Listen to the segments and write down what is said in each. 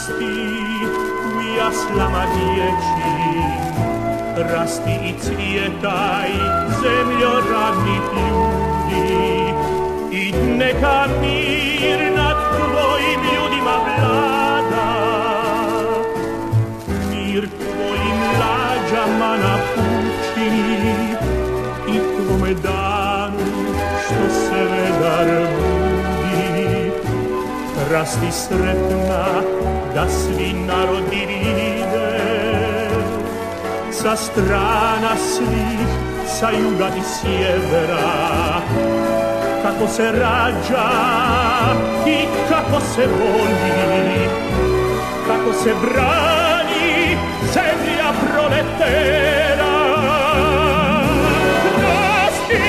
rasti u jaslama dječjim, rasti i cvjetaj zemljo radnih ljudi, i neka mir nad tvojim ljudima vlada, mir tvojim lađama napuči i tvome danu što se vedar budi. Rasti sretna da svi narodi vide, sa strana svih, sa juga i sjevera, kako se rađa i kako se voli, kako se brani zemlja proletera. Rasti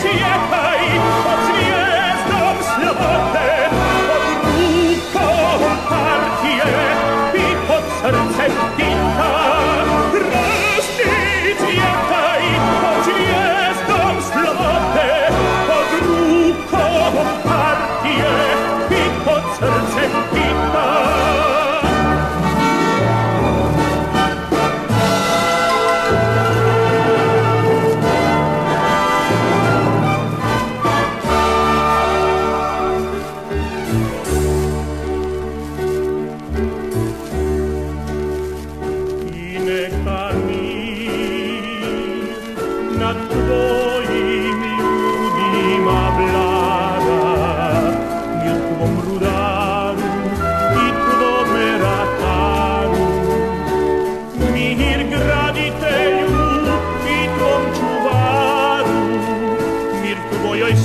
cvjetaj pod zvijezdom slobode, pod rukom partije i pod srcem Tita. Rasti cvjetaj pod zvijezdom slobode, pod rukom partije i pod srcem Tita.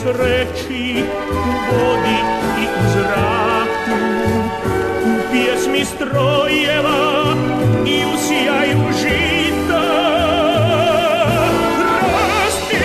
Sreći u vodi i u zraku, u pjesmi strojeva i u sjaju žita. Rasti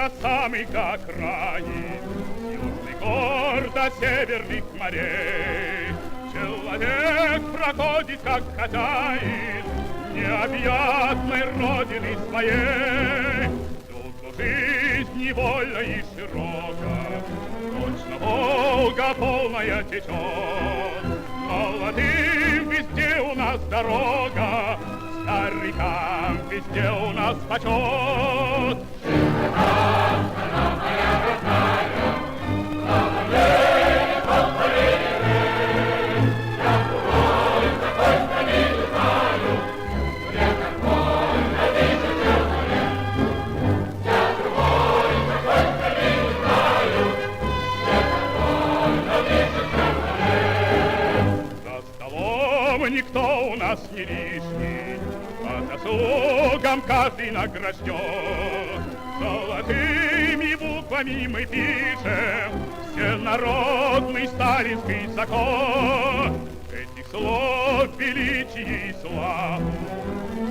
до самых окраин, с южных гор до северных морей. Человек проходит как хозяин необъятной родины своей. Тут жизнь невольна и широка, точно Волга полная течет. Молодым везде у нас дорога, старикам везде у нас почет. Страна моя родная, слава мне, полполей. Я другой такой страны не знаю, мне такой на тысячу лет. Я другой такой страны не знаю, мне такой на тысячу лет. За столом никто у нас не лишний, по заслугам каждый награжден. Золотыми буквами мы пишем всенародный сталинский закон. Этих слов величие и славу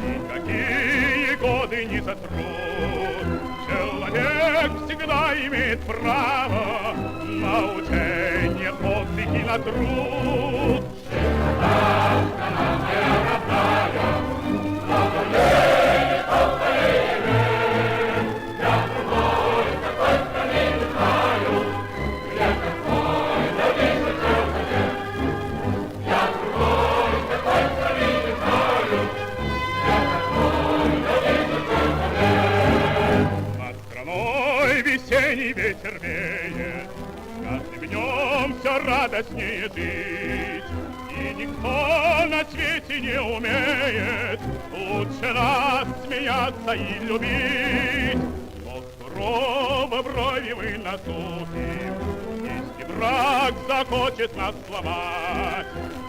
никакие годы не сотрут. Человек всегда имеет право на учение, подвиг и на труд. Страна моя родная, слава ей, полполей. Я другой такой страны не знаю, я такой на тысячу лет. Я другой такой страны не знаю, я такой на тысячу лет. Над страной весенний ветер веет, каждым днем все радостнее жить. И никто на свете не умеет лучше нас смеяться и любить. Но сурово брови мы насупим, если враг захочет нас сломать.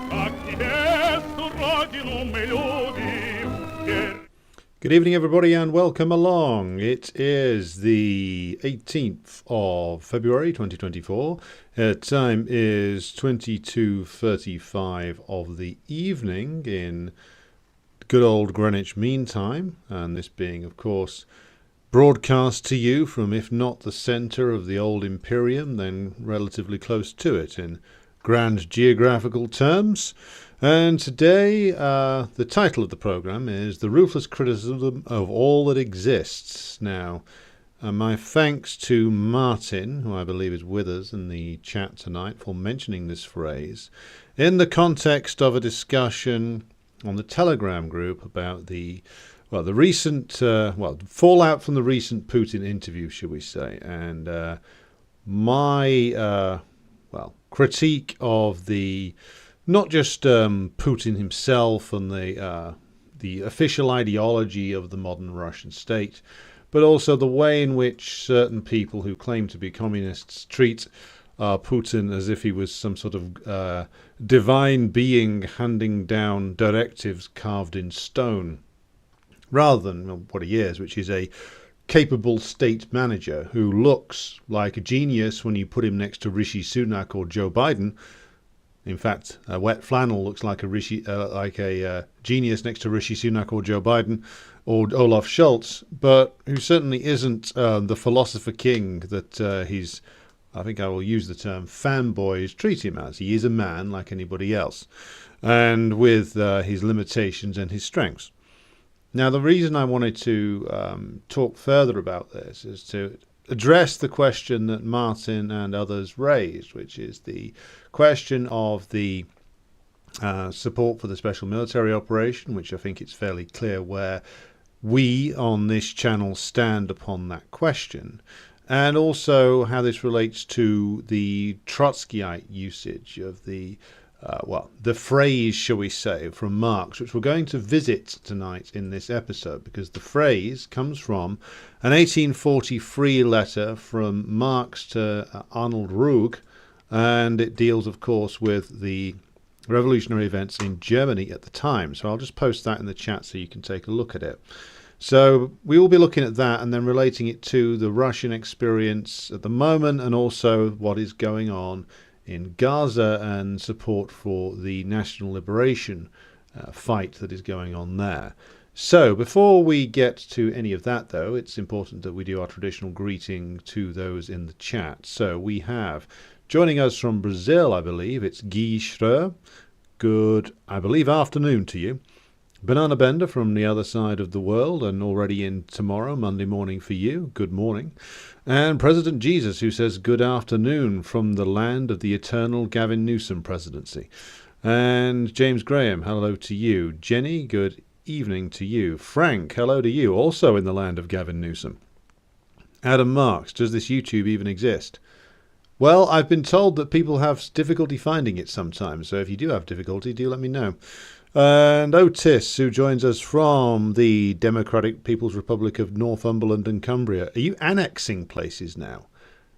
Как небесную родину мы любим. Good evening, everybody, and welcome along. It is the 18th of February 2024. Time is 22:35 of the evening in good old Greenwich Mean Time, and this being, of course, broadcast to you from, if not the centre of the old Imperium, then relatively close to it in grand geographical terms. And today, the title of the programme is The Ruthless Criticism of All That Exists. Now, my thanks to Martin, who I believe is with us in the chat tonight, for mentioning this phrase in the context of a discussion on the Telegram group about the recent, fallout from the recent Putin interview, shall we say, and my critique of the not just Putin himself and the official ideology of the modern Russian state, but also the way in which certain people who claim to be communists treat Putin as if he was some sort of divine being handing down directives carved in stone, rather than what he is, which is a capable state manager who looks like a genius when you put him next to Rishi Sunak or Joe Biden. In fact, a wet flannel looks like a genius next to Rishi Sunak or Joe Biden or Olaf Scholz, but who certainly isn't the philosopher king that he's, I think I will use the term, fanboys treat him as. He is a man like anybody else, and with his limitations and his strengths. Now, the reason I wanted to talk further about this is to address the question that Martin and others raised, which is the question of the support for the special military operation, which I think it's fairly clear where we on this channel stand upon that question, and also how this relates to the Trotskyite usage of the phrase, shall we say, from Marx, which we're going to visit tonight in this episode, because the phrase comes from an 1843 letter from Marx to Arnold Ruge, and it deals, of course, with the revolutionary events in Germany at the time. So I'll just post that in the chat so you can take a look at it. So we will be looking at that and then relating it to the Russian experience at the moment, and also what is going on in Gaza and support for the national liberation fight that is going on there. So, before we get to any of that, though, it's important that we do our traditional greeting to those in the chat. So, we have, joining us from Brazil, I believe, it's Guy Schreur. Good, I believe, afternoon to you. Banana Bender from the other side of the world and already in tomorrow, Monday morning for you. Good morning. And President Jesus, who says good afternoon from the land of the eternal Gavin Newsom presidency. And James Graham, hello to you. Jenny, good evening to you. Frank, hello to you, also in the land of Gavin Newsom. Adam Marx, does this YouTube even exist? Well, I've been told that people have difficulty finding it sometimes, so if you do have difficulty, do let me know. And Otis, who joins us from the Democratic People's Republic of Northumberland and Cumbria. Are you annexing places now?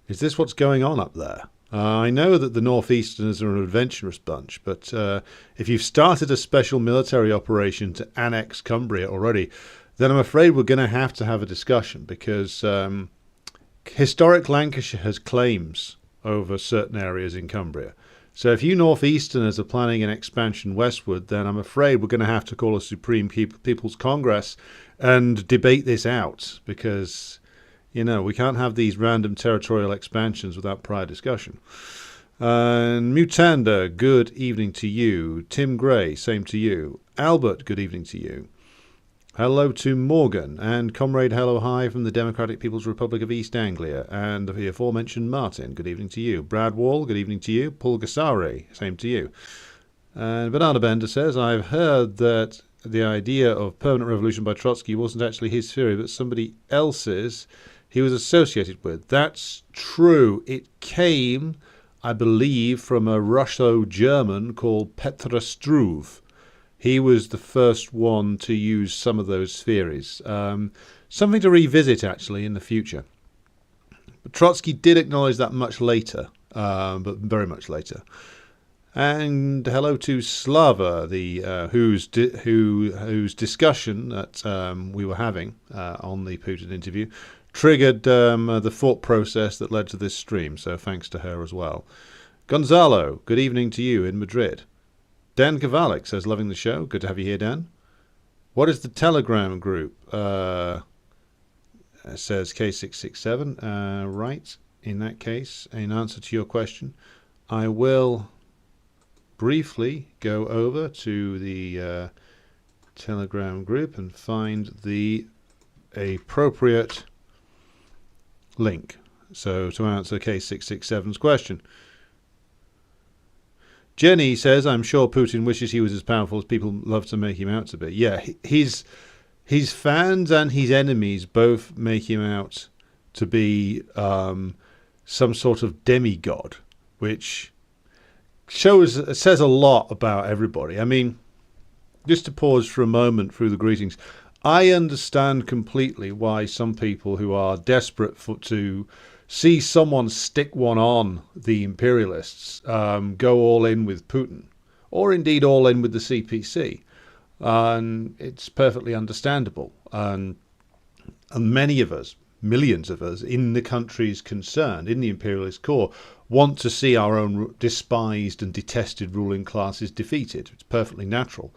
Is this what's going on up there? I know that the Northeasterners are an adventurous bunch, but if you've started a special military operation to annex Cumbria already, then I'm afraid we're going to have a discussion, because historic Lancashire has claims over certain areas in Cumbria. So if you Northeasterners are planning an expansion westward, then I'm afraid we're going to have to call a Supreme People's Congress and debate this out, because we can't have these random territorial expansions without prior discussion. And Mutanda, good evening to you. Tim Gray, same to you. Albert, good evening to you. Hello to Morgan, and Comrade Hello Hi from the Democratic People's Republic of East Anglia, and the aforementioned Martin, good evening to you. Brad Wall, good evening to you. Paul Gassari, same to you. And Banana Bender says, I've heard that the idea of permanent revolution by Trotsky wasn't actually his theory, but somebody else's he was associated with. That's true. It came, I believe, from a Russo-German called Petra Struve. He was the first one to use some of those theories. Something to revisit, actually, in the future. But Trotsky did acknowledge that much later, but very much later. And hello to Slava, whose discussion that we were having on the Putin interview triggered the thought process that led to this stream, so thanks to her as well. Gonzalo, good evening to you in Madrid. Dan Kavalik says, loving the show. Good to have you here, Dan. What is the Telegram group? Says K667. Right, in that case, in answer to your question, I will briefly go over to the Telegram group and find the appropriate link. So to answer K667's question, Jenny says, I'm sure Putin wishes he was as powerful as people love to make him out to be. Yeah, his fans and his enemies both make him out to be some sort of demigod, which says a lot about everybody. I mean, just to pause for a moment through the greetings, I understand completely why some people who are desperate to see someone stick one on the imperialists go all in with Putin, or indeed all in with the CPC. And it's perfectly understandable. And many of us, millions of us in the countries concerned, in the imperialist core, want to see our own despised and detested ruling classes defeated. It's perfectly natural.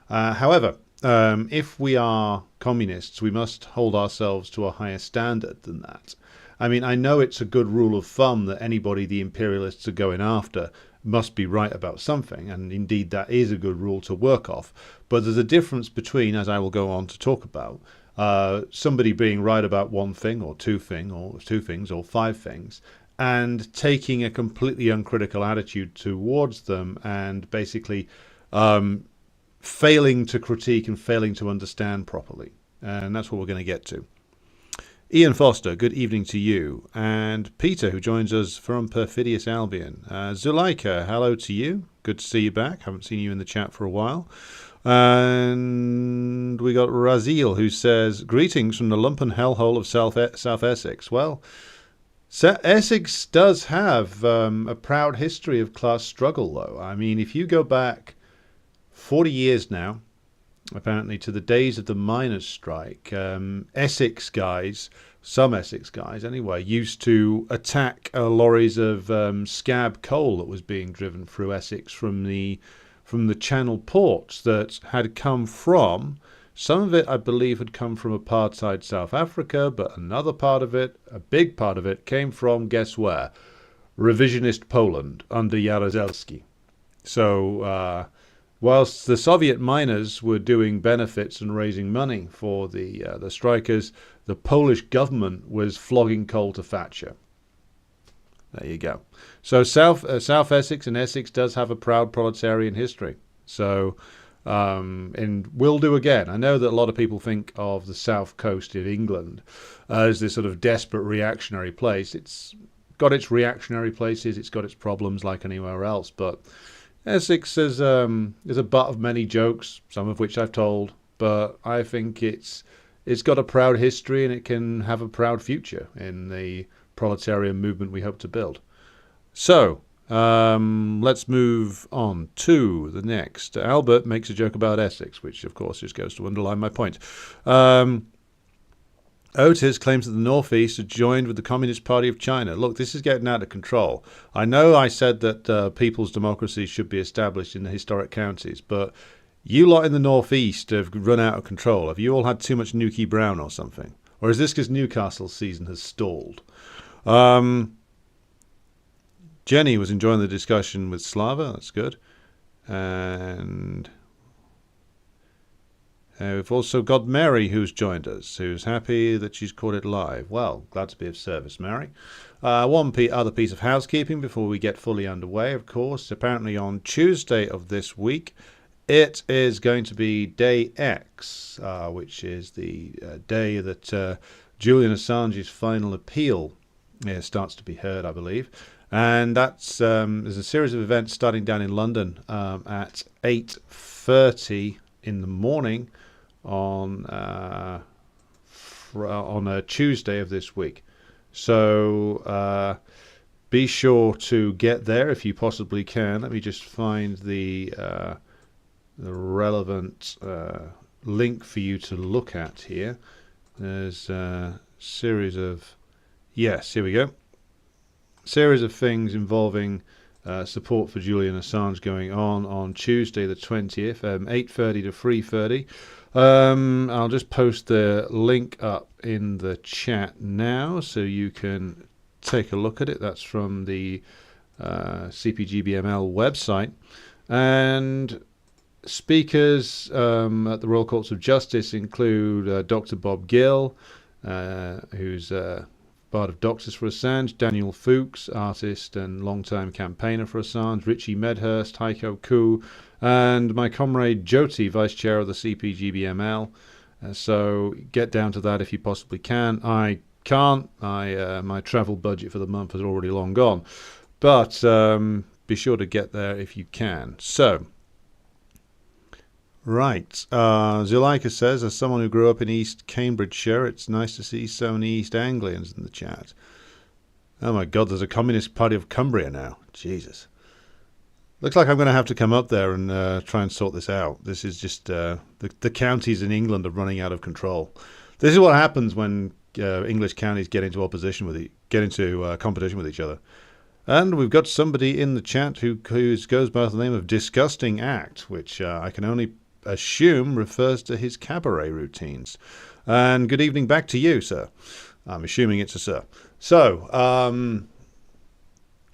However, if we are communists, we must hold ourselves to a higher standard than that. I mean, I know it's a good rule of thumb that anybody the imperialists are going after must be right about something, and indeed that is a good rule to work off. But there's a difference between, as I will go on to talk about, somebody being right about one thing or two things or five things, and taking a completely uncritical attitude towards them and basically failing to critique and failing to understand properly. And that's what we're going to get to. Ian Foster, good evening to you. And Peter, who joins us from Perfidious Albion. Zuleika, hello to you. Good to see you back. Haven't seen you in the chat for a while. And we got Razil, who says, greetings from the lumpen hellhole of South Essex. Well, Essex does have a proud history of class struggle, though. I mean, if you go back 40 years now, apparently to the days of the miners' strike, Essex guys, some Essex guys anyway, used to attack lorries of scab coal that was being driven through Essex from the Channel ports that had come from Some of it, I believe, had come from apartheid South Africa, but another part of it, a big part of it, came from, guess where? Revisionist Poland under Jaruzelski. So whilst the Soviet miners were doing benefits and raising money for the strikers, the Polish government was flogging coal to Thatcher. There you go. So South Essex and Essex does have a proud proletarian history. So, and will do again. I know that a lot of people think of the south coast of England as this sort of desperate reactionary place. It's got its reactionary places. It's got its problems like anywhere else. But Essex is a butt of many jokes, some of which I've told. But I think it's got a proud history and it can have a proud future in the proletarian movement we hope to build. So, let's move on to the next. Albert makes a joke about Essex, which of course just goes to underline my point. Otis claims that the Northeast had joined with the Communist Party of China. Look, this is getting out of control. I know I said that people's democracy should be established in the historic counties, but you lot in the Northeast have run out of control. Have you all had too much Nuki Brown or something? Or is this because Newcastle's season has stalled? Jenny was enjoying the discussion with Slava. That's good. And we've also got Mary who's joined us, who's happy that she's caught it live. Well, glad to be of service, Mary. One other piece of housekeeping before we get fully underway, of course. Apparently on Tuesday of this week, it is going to be Day X, which is the day that Julian Assange's final appeal starts to be heard, I believe. And that's there's a series of events starting down in London at 8:30 in the morning on a Tuesday of this week. So be sure to get there if you possibly can. Let me just find the relevant link for you to look at here. There's a series of... Yes, here we go. Series of things involving support for Julian Assange going on Tuesday the 20th, 8:30 to 3:30. I'll just post the link up in the chat now so you can take a look at it. That's from the CPGBML website. And speakers at the Royal Courts of Justice include Dr. Bob Gill, who's part of Doctors for Assange, Daniel Fuchs, artist and long-time campaigner for Assange, Richie Medhurst, Heiko Koo, and my comrade Jyoti, Vice Chair of the CPGBML. So get down to that if you possibly can. I can't. My travel budget for the month is already long gone. But be sure to get there if you can. So, right. Zuleika says, as someone who grew up in East Cambridgeshire, it's nice to see so many East Anglians in the chat. Oh my God, there's a Communist Party of Cumbria now. Jesus. Looks like I'm going to have to come up there and try and sort this out. This is just... the counties in England are running out of control. This is what happens when English counties get into competition with each other. And we've got somebody in the chat who goes by the name of Disgusting Act, which I can only assume refers to his cabaret routines. And good evening back to you, sir. I'm assuming it's a sir. So,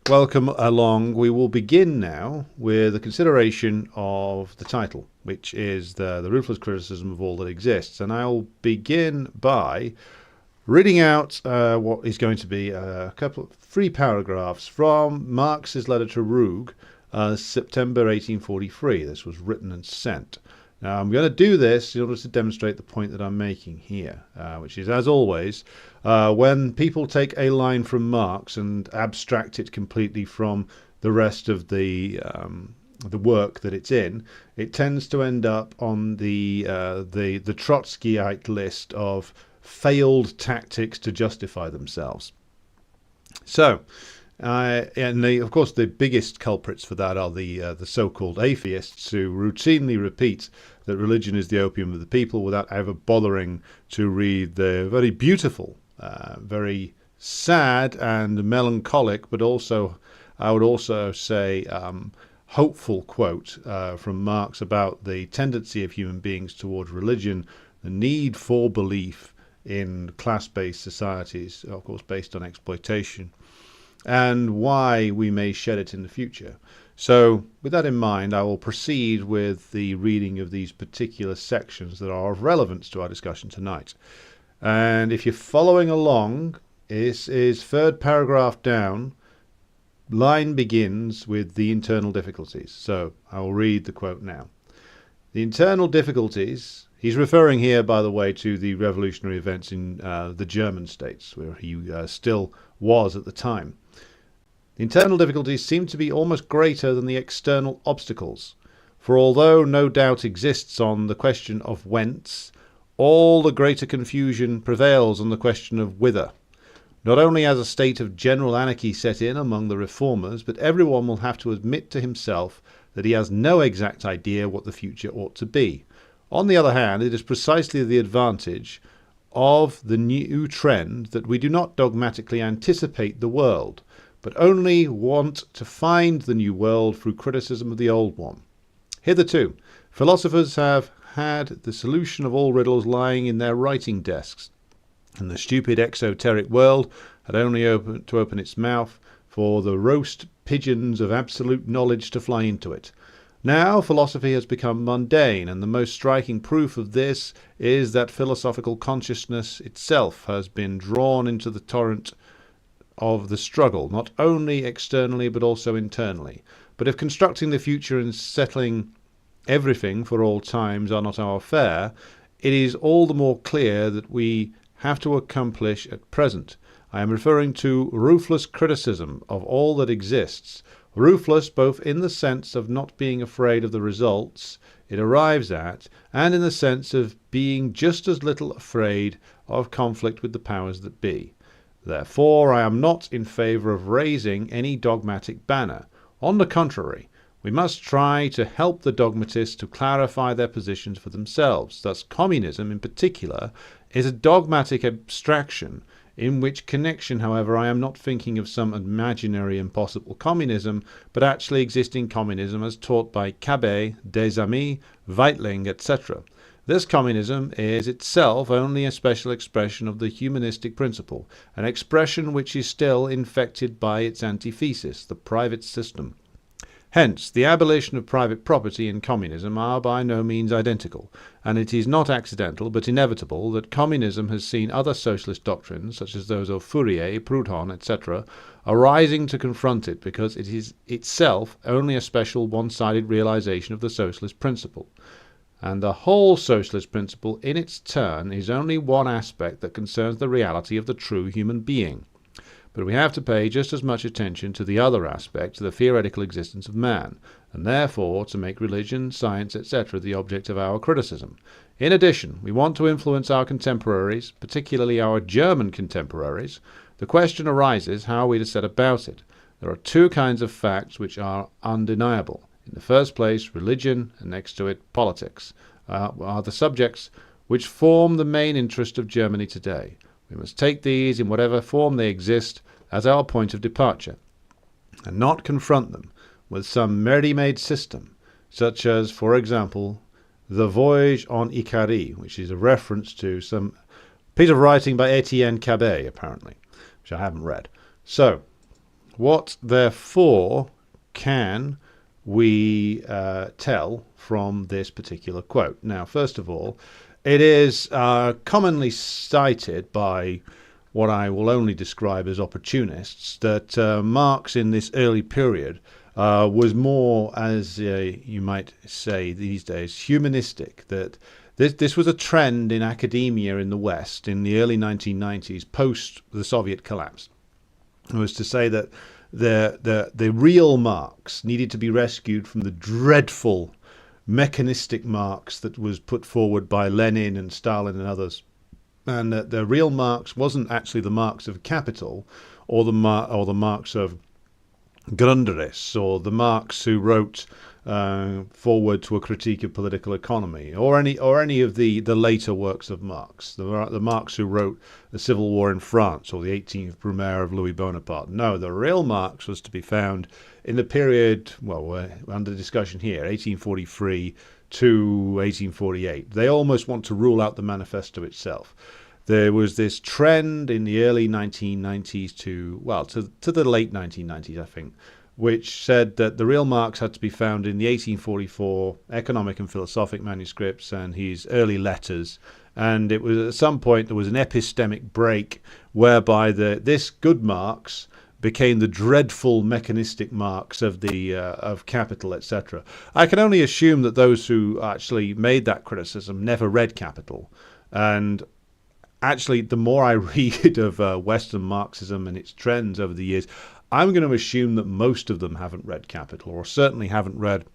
welcome along. We will begin now with a consideration of the title, which is the ruthless criticism of all that exists. And I'll begin by reading out what is going to be a couple of 3 paragraphs from Marx's letter to Rug, September 1843. This was written and sent. Now, I'm going to do this in order to demonstrate the point that I'm making here, which is, as always, when people take a line from Marx and abstract it completely from the rest of the work that it's in, it tends to end up on the Trotskyite list of failed tactics to justify themselves. So, of course, the biggest culprits for that are the so-called atheists who routinely repeat that religion is the opium of the people without ever bothering to read the very beautiful, very sad and melancholic, but also, I would also say, hopeful quote from Marx about the tendency of human beings towards religion, the need for belief in class-based societies, of course based on exploitation, and why we may shed it in the future. So with that in mind, I will proceed with the reading of these particular sections that are of relevance to our discussion tonight. And if you're following along, this is third paragraph down. Line begins with the internal difficulties. So I will read the quote now. The internal difficulties, he's referring here, by the way, to the revolutionary events in the German states, where he still was at the time. The internal difficulties seem to be almost greater than the external obstacles, for although no doubt exists on the question of whence, all the greater confusion prevails on the question of whither. Not only has a state of general anarchy set in among the reformers, but everyone will have to admit to himself that he has no exact idea what the future ought to be. On the other hand, it is precisely the advantage of the new trend that we do not dogmatically anticipate the world, but only want to find the new world through criticism of the old one. Hitherto, philosophers have had the solution of all riddles lying in their writing desks, and the stupid exoteric world had only to open its mouth for the roast pigeons of absolute knowledge to fly into it. Now philosophy has become mundane, and the most striking proof of this is that philosophical consciousness itself has been drawn into the torrent of the struggle, not only externally but also internally. But if constructing the future and settling everything for all times are not our affair, it is all the more clear that we have to accomplish at present. I am referring to ruthless criticism of all that exists, ruthless both in the sense of not being afraid of the results it arrives at, and in the sense of being just as little afraid of conflict with the powers that be. Therefore, I am not in favour of raising any dogmatic banner. On the contrary, we must try to help the dogmatists to clarify their positions for themselves. Thus, communism, in particular, is a dogmatic abstraction, in which connection, however, I am not thinking of some imaginary impossible communism, but actually existing communism as taught by Cabet, Des Amis, Weitling, etc. This communism is itself only a special expression of the humanistic principle, an expression which is still infected by its antithesis, the private system. Hence, the abolition of private property and communism are by no means identical, and it is not accidental but inevitable that communism has seen other socialist doctrines, such as those of Fourier, Proudhon, etc., arising to confront it, because it is itself only a special one-sided realization of the socialist principle. And the whole socialist principle in its turn is only one aspect that concerns the reality of the true human being. But we have to pay just as much attention to the other aspect, to the theoretical existence of man, and therefore to make religion, science, etc. the object of our criticism. In addition, we want to influence our contemporaries, particularly our German contemporaries. The question arises, how are we to set about it? There are two kinds of facts which are undeniable. In the first place, religion, and next to it, politics, are the subjects which form the main interest of Germany today. We must take these, in whatever form they exist, as our point of departure, and not confront them with some ready-made system, such as, for example, the Voyage en Icarie, which is a reference to some piece of writing by Etienne Cabet, apparently, which I haven't read. So, what, therefore, can we tell from this particular quote? Now, first of all, it is commonly cited by what I will only describe as opportunists that Marx in this early period was more, as you might say these days, humanistic, that this was a trend in academia in the West in the early 1990s, post the Soviet collapse. It was to say that the real Marx needed to be rescued from the dreadful mechanistic Marx that was put forward by Lenin and Stalin and others, and that the real Marx wasn't actually the Marx of capital or the Marx of Grundrisse, or the Marx who wrote Forward to a Critique of Political Economy, or any of the later works of Marx, the Marx who wrote The Civil War in France, or the 18th Brumaire of Louis Bonaparte. No, the real Marx was to be found in the period, well, we're under discussion here, 1843 to 1848. They almost want to rule out the manifesto itself. There was this trend in the early 1990s to the late 1990s, I think, which said that the real Marx had to be found in the 1844 economic and philosophic manuscripts and his early letters. And it was at some point there was an epistemic break whereby this good Marx became the dreadful mechanistic Marx of of Capital, etc. I can only assume that those who actually made that criticism never read Capital. And actually, the more I read of Western Marxism and its trends over the years, I'm going to assume that most of them haven't read Capital, or certainly haven't read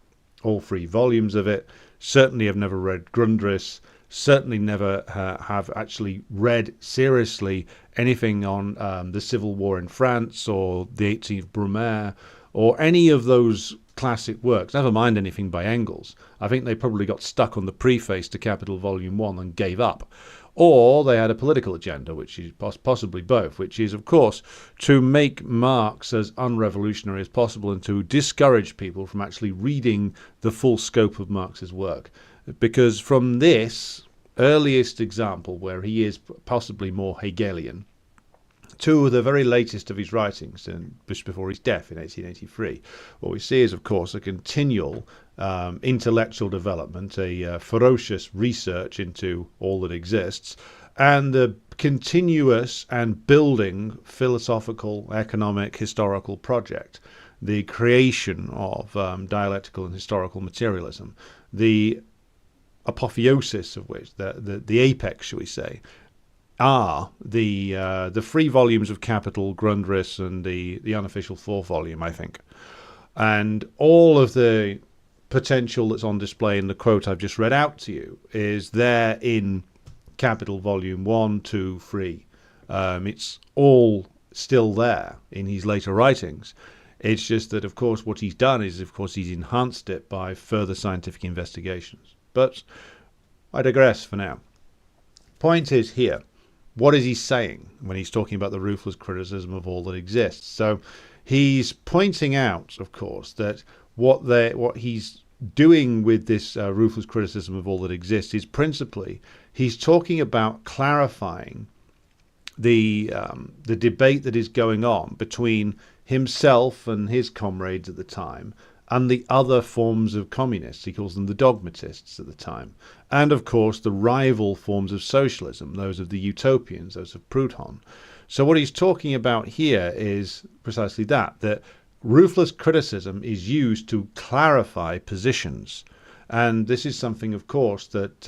all 3 volumes of it, certainly have never read Grundrisse, certainly never have actually read seriously anything on the Civil War in France or the 18th Brumaire or any of those classic works, never mind anything by Engels. I think they probably got stuck on the preface to Capital Volume 1 and gave up. Or they had a political agenda, which is possibly both, which is, of course, to make Marx as unrevolutionary as possible and to discourage people from actually reading the full scope of Marx's work. Because from this earliest example, where he is possibly more Hegelian, to the very latest of his writings, just before his death in 1883, what we see is, of course, a continual intellectual development, a ferocious research into all that exists, and the continuous and building philosophical, economic, historical project, the creation of dialectical and historical materialism, the apotheosis of which, the apex, shall we say, are the 3 volumes of Capital, Grundrisse, and the unofficial 4th volume, I think. And all of the potential that's on display in the quote I've just read out to you is there in Capital Volume 1, 2, 3. It's all still there in his later writings. It's just that, of course, what he's done is, of course, he's enhanced it by further scientific investigations. But I digress for now. Point is here, what is he saying when he's talking about the ruthless criticism of all that exists? So he's pointing out, of course, that what he's doing with this ruthless criticism of all that exists is principally he's talking about clarifying the debate that is going on between himself and his comrades at the time and the other forms of communists. He calls them the dogmatists at the time. And, of course, the rival forms of socialism, those of the utopians, those of Proudhon. So what he's talking about here is precisely that ruthless criticism is used to clarify positions. And this is something, of course, that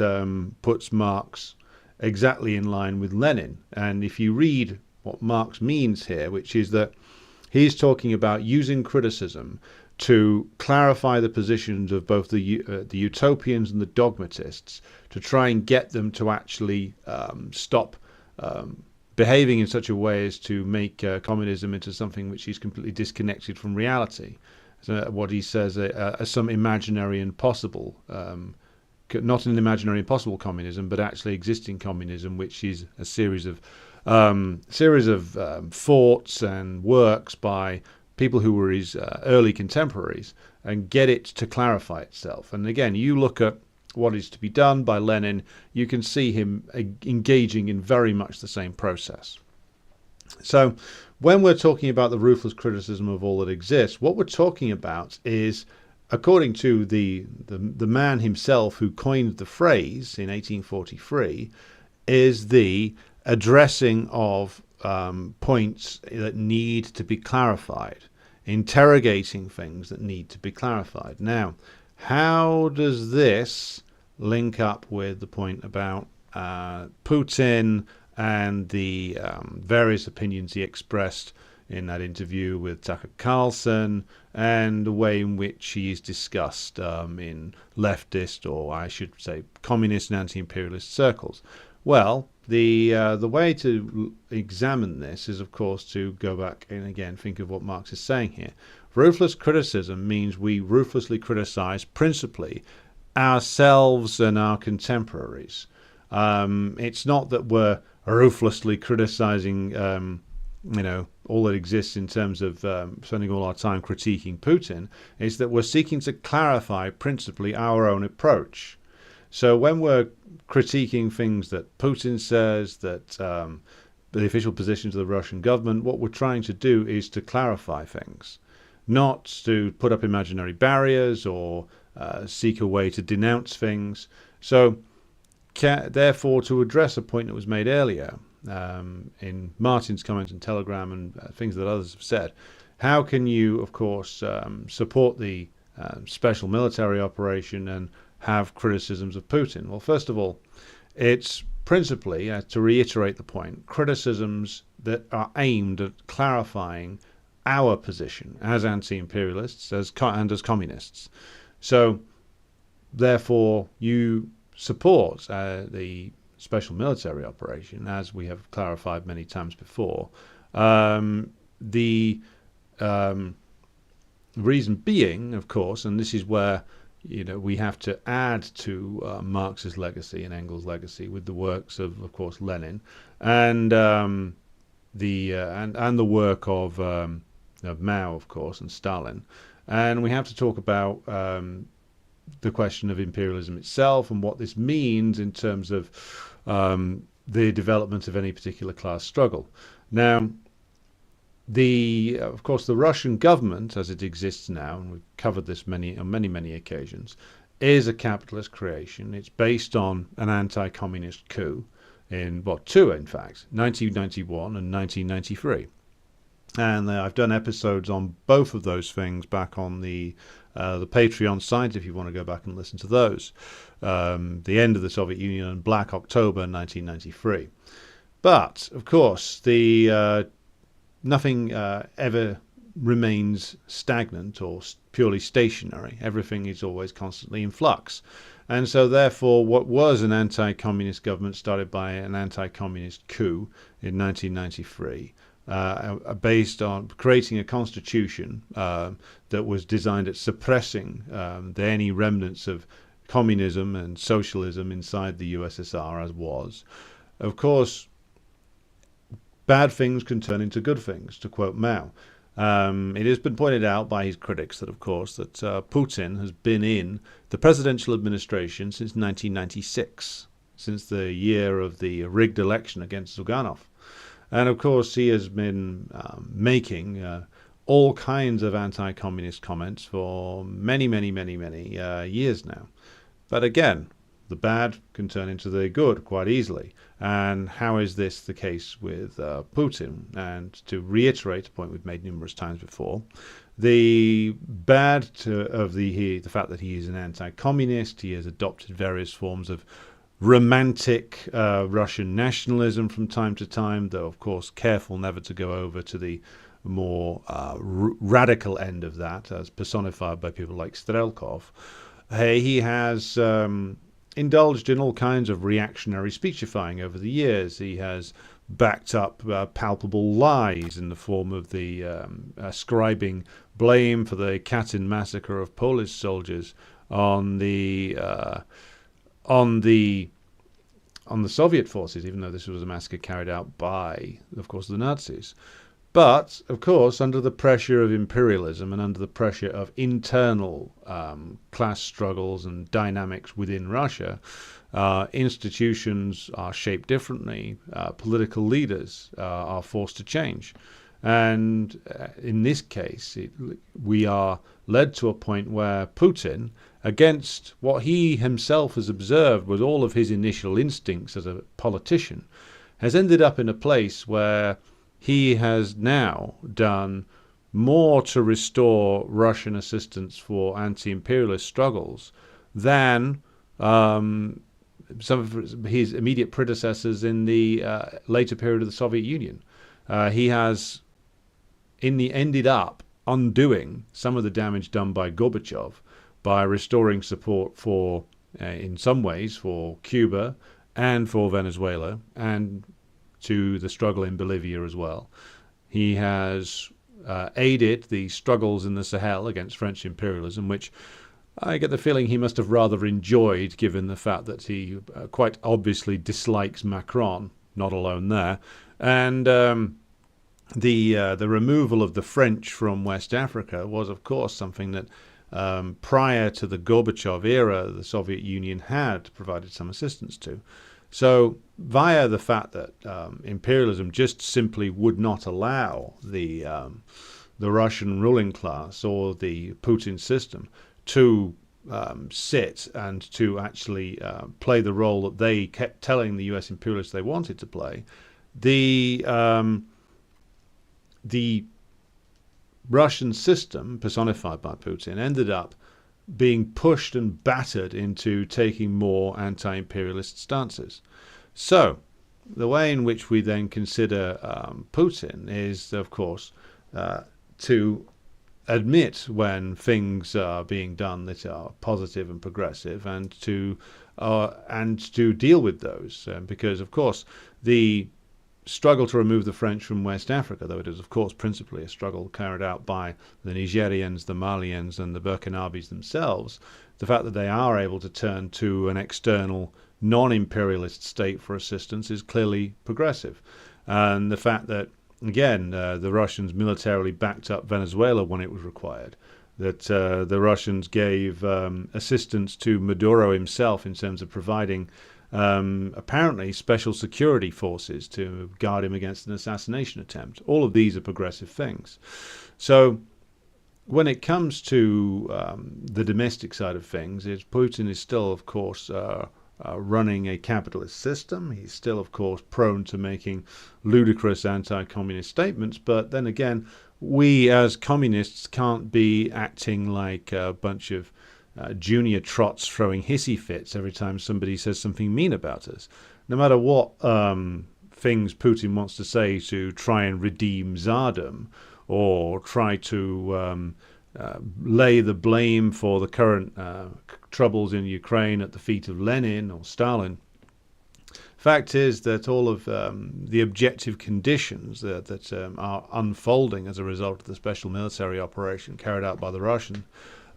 puts Marx exactly in line with Lenin. And if you read what Marx means here, which is that he's talking about using criticism to clarify the positions of both the utopians and the dogmatists, to try and get them to actually stop behaving in such a way as to make communism into something which is completely disconnected from reality. So what he says as some imaginary and possible, not an imaginary and possible communism, but actually existing communism, which is a series of thoughts and works by people who were his early contemporaries, and get it to clarify itself. And again, you look at what is to be done by Lenin, you can see him engaging in very much the same process. So when we're talking about the ruthless criticism of all that exists, what we're talking about is, according to the man himself who coined the phrase in 1843, is the addressing of points that need to be clarified, interrogating things that need to be clarified. Now, how does this link up with the point about Putin and the various opinions he expressed in that interview with Tucker Carlson, and the way in which he is discussed in leftist, or I should say communist and anti-imperialist circles? Well, The way to examine this is, of course, to go back and again think of what Marx is saying here. Ruthless criticism means we ruthlessly criticize principally ourselves and our contemporaries. It's not that we're ruthlessly criticizing, all that exists in terms of spending all our time critiquing Putin. It's that we're seeking to clarify principally our own approach. So when we're critiquing things that Putin says, that the official positions of the Russian government, what we're trying to do is to clarify things, not to put up imaginary barriers or seek a way to denounce things. So therefore, to address a point that was made earlier in Martin's comments in Telegram and things that others have said, how can you, of course, support the special military operation and have criticisms of Putin? Well, first of all, it's principally, to reiterate the point, criticisms that are aimed at clarifying our position as anti-imperialists and as communists. So, therefore, you support the special military operation, as we have clarified many times before. The reason being, of course, and this is where we have to add to Marx's legacy and Engels' legacy with the works of course, Lenin, and the work of Mao, of course, and Stalin, and we have to talk about the question of imperialism itself and what this means in terms of the development of any particular class struggle. Now, of course, the Russian government, as it exists now, and we've covered this on many occasions, is a capitalist creation. It's based on an anti-communist coup two, in fact, 1991 and 1993. And I've done episodes on both of those things back on the Patreon site, if you want to go back and listen to those. The end of the Soviet Union and Black October 1993. But, of course, nothing ever remains stagnant or purely stationary. Everything is always constantly in flux. And so, therefore, what was an anti-communist government started by an anti-communist coup in 1993, based on creating a constitution that was designed at suppressing any remnants of communism and socialism inside the USSR, as was. Of course, bad things can turn into good things, to quote Mao. It has been pointed out by his critics that, of course, that Putin has been in the presidential administration since 1996, since the year of the rigged election against Zyuganov. And, of course, he has been making all kinds of anti-communist comments for many years now. But again, the bad can turn into the good quite easily. And how is this the case with Putin? And to reiterate a point we've made numerous times before, the bad of the fact that he is an anti-communist, he has adopted various forms of romantic Russian nationalism from time to time, though of course careful never to go over to the more radical end of that, as personified by people like Strelkov. He has indulged in all kinds of reactionary speechifying over the years. He has backed up palpable lies in the form of the ascribing blame for the Katyn massacre of Polish soldiers on the Soviet forces, even though this was a massacre carried out by, of course, the Nazis. But, of course, under the pressure of imperialism and under the pressure of internal class struggles and dynamics within Russia, institutions are shaped differently. Political leaders are forced to change. And in this case, we are led to a point where Putin, against what he himself has observed with all of his initial instincts as a politician, has ended up in a place where he has now done more to restore Russian assistance for anti-imperialist struggles than some of his immediate predecessors in the later period of the Soviet Union. He has ended up undoing some of the damage done by Gorbachev by restoring support for, in some ways, for Cuba and for Venezuela, and to the struggle in Bolivia as well. He has aided the struggles in the Sahel against French imperialism, which I get the feeling he must have rather enjoyed, given the fact that he quite obviously dislikes Macron, not alone there. And the removal of the French from West Africa was, of course, something that prior to the Gorbachev era, the Soviet Union had provided some assistance to. So via the fact that imperialism just simply would not allow the Russian ruling class or the Putin system to sit and to actually play the role that they kept telling the US imperialists they wanted to play, the Russian system, personified by Putin, ended up being pushed and battered into taking more anti-imperialist stances. So the way in which we then consider Putin is, of course, to admit when things are being done that are positive and progressive, and to deal with those, because of course the struggle to remove the French from West Africa, though it is of course principally a struggle carried out by the Nigerians, the Malians, and the Burkinabes themselves, the fact that they are able to turn to an external non-imperialist state for assistance is clearly progressive. And the fact that, again, the Russians militarily backed up Venezuela when it was required, that the Russians gave assistance to Maduro himself in terms of providing apparently special security forces to guard him against an assassination attempt. All of these are progressive things. So when it comes to the domestic side of things, Putin is still, of course, running a capitalist system. He's still, of course, prone to making ludicrous anti-communist statements. But then again, we as communists can't be acting like a bunch of junior trots throwing hissy fits every time somebody says something mean about us. No matter what things Putin wants to say to try and redeem Tsardom, or try to lay the blame for the current troubles in Ukraine at the feet of Lenin or Stalin. Fact is that all of the objective conditions that are unfolding as a result of the special military operation carried out by the Russian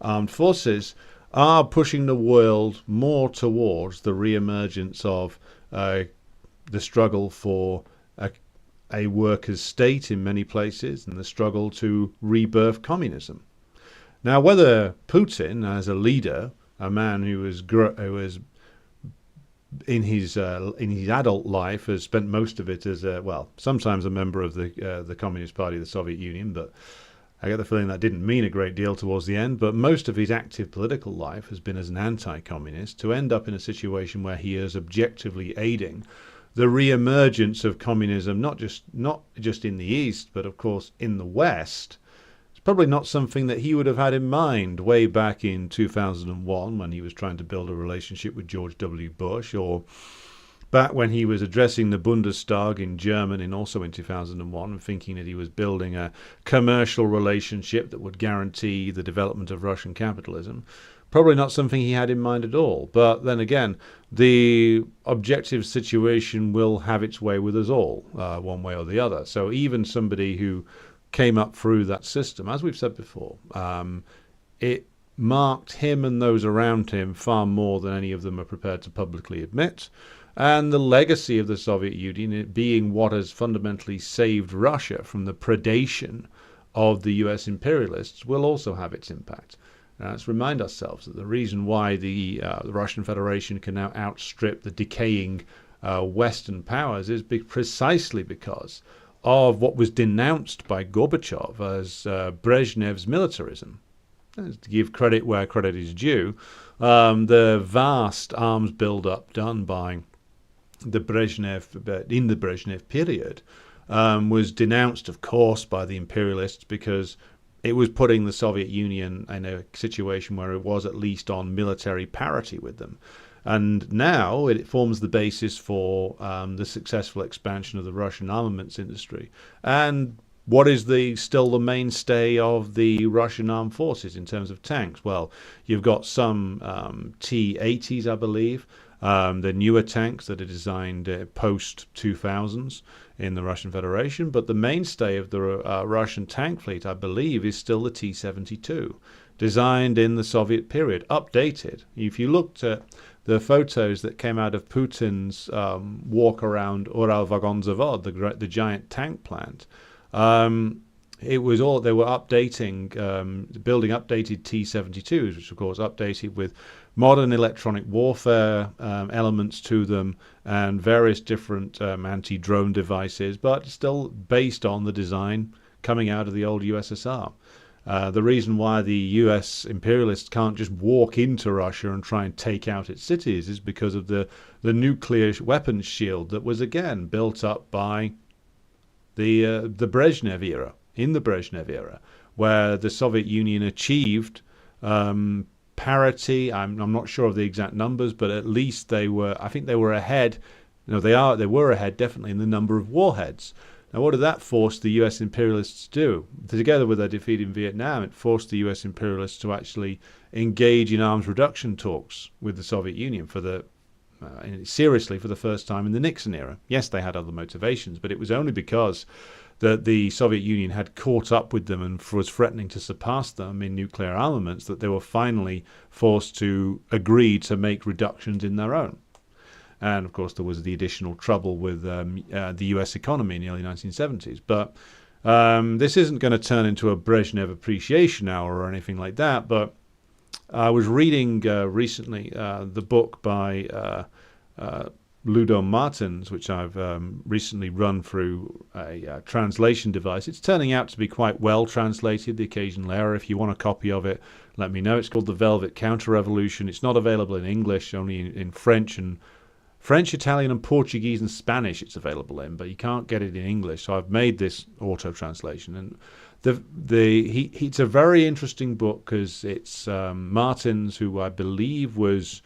armed forces are pushing the world more towards the re-emergence of the struggle for a workers' state in many places, and the struggle to rebirth communism. Now, whether Putin, as a leader, a man who was in his adult life has spent most of it as sometimes a member of the Communist Party of the Soviet Union, but I get the feeling that didn't mean a great deal towards the end. But most of his active political life has been as an anti-communist. To end up in a situation where he is objectively aiding the re-emergence of communism, not just in the East, but of course in the West, it's probably not something that he would have had in mind way back in 2001 when he was trying to build a relationship with George W. Bush, or back when he was addressing the Bundestag in Germany, and also in 2001, and thinking that he was building a commercial relationship that would guarantee the development of Russian capitalism. Probably not something he had in mind at all. But then again, the objective situation will have its way with us all, one way or the other. So even somebody who came up through that system, as we've said before, it marked him and those around him far more than any of them are prepared to publicly admit. And the legacy of the Soviet Union, it being what has fundamentally saved Russia from the predation of the US imperialists, will also have its impact. Let's remind ourselves that the reason why the Russian Federation can now outstrip the decaying Western powers is precisely because of what was denounced by Gorbachev as Brezhnev's militarism. To give credit where credit is due, the vast arms build-up done by the Brezhnev in the Brezhnev period was denounced, of course, by the imperialists because it was putting the Soviet Union in a situation where it was at least on military parity with them. And now it forms the basis for the successful expansion of the Russian armaments industry. And what is still the mainstay of the Russian armed forces in terms of tanks? Well, you've got some T-80s, I believe, The newer tanks that are designed post 2000s in the Russian Federation, but the mainstay of the Russian tank fleet, I believe, is still the T-72, designed in the Soviet period, updated. If you looked at the photos that came out of Putin's walk around Uralvagonzavod, the giant tank plant, it was all they were updating, building updated T-72s, which of course updated with modern electronic warfare elements to them and various different anti-drone devices, but still based on the design coming out of the old USSR. The reason why the US imperialists can't just walk into Russia and try and take out its cities is because of the nuclear weapons shield that was again built up by the Brezhnev era. In the Brezhnev era, where the Soviet Union achieved parity. I'm not sure of the exact numbers, but at least they were. I think they were ahead. No, they were ahead definitely in the number of warheads. Now, what did that force the U.S. imperialists to do? Together with their defeat in Vietnam, it forced the U.S. imperialists to actually engage in arms reduction talks with the Soviet Union seriously for the first time in the Nixon era. Yes, they had other motivations, but it was only because that the Soviet Union had caught up with them and was threatening to surpass them in nuclear armaments that they were finally forced to agree to make reductions in their own. And of course, there was the additional trouble with the US economy in the early 1970s. But this isn't going to turn into a Brezhnev appreciation hour or anything like that. But I was reading recently the book by Ludo Martins, which I've recently run through a translation device. It's turning out to be quite well translated, the occasional error. If you want a copy of it, let me know. It's called The Velvet Counter-Revolution. It's not available in English, only in French, Italian, and Portuguese and Spanish it's available in, but you can't get it in English. So I've made this auto-translation. And it's a very interesting book because it's Martins, who I believe was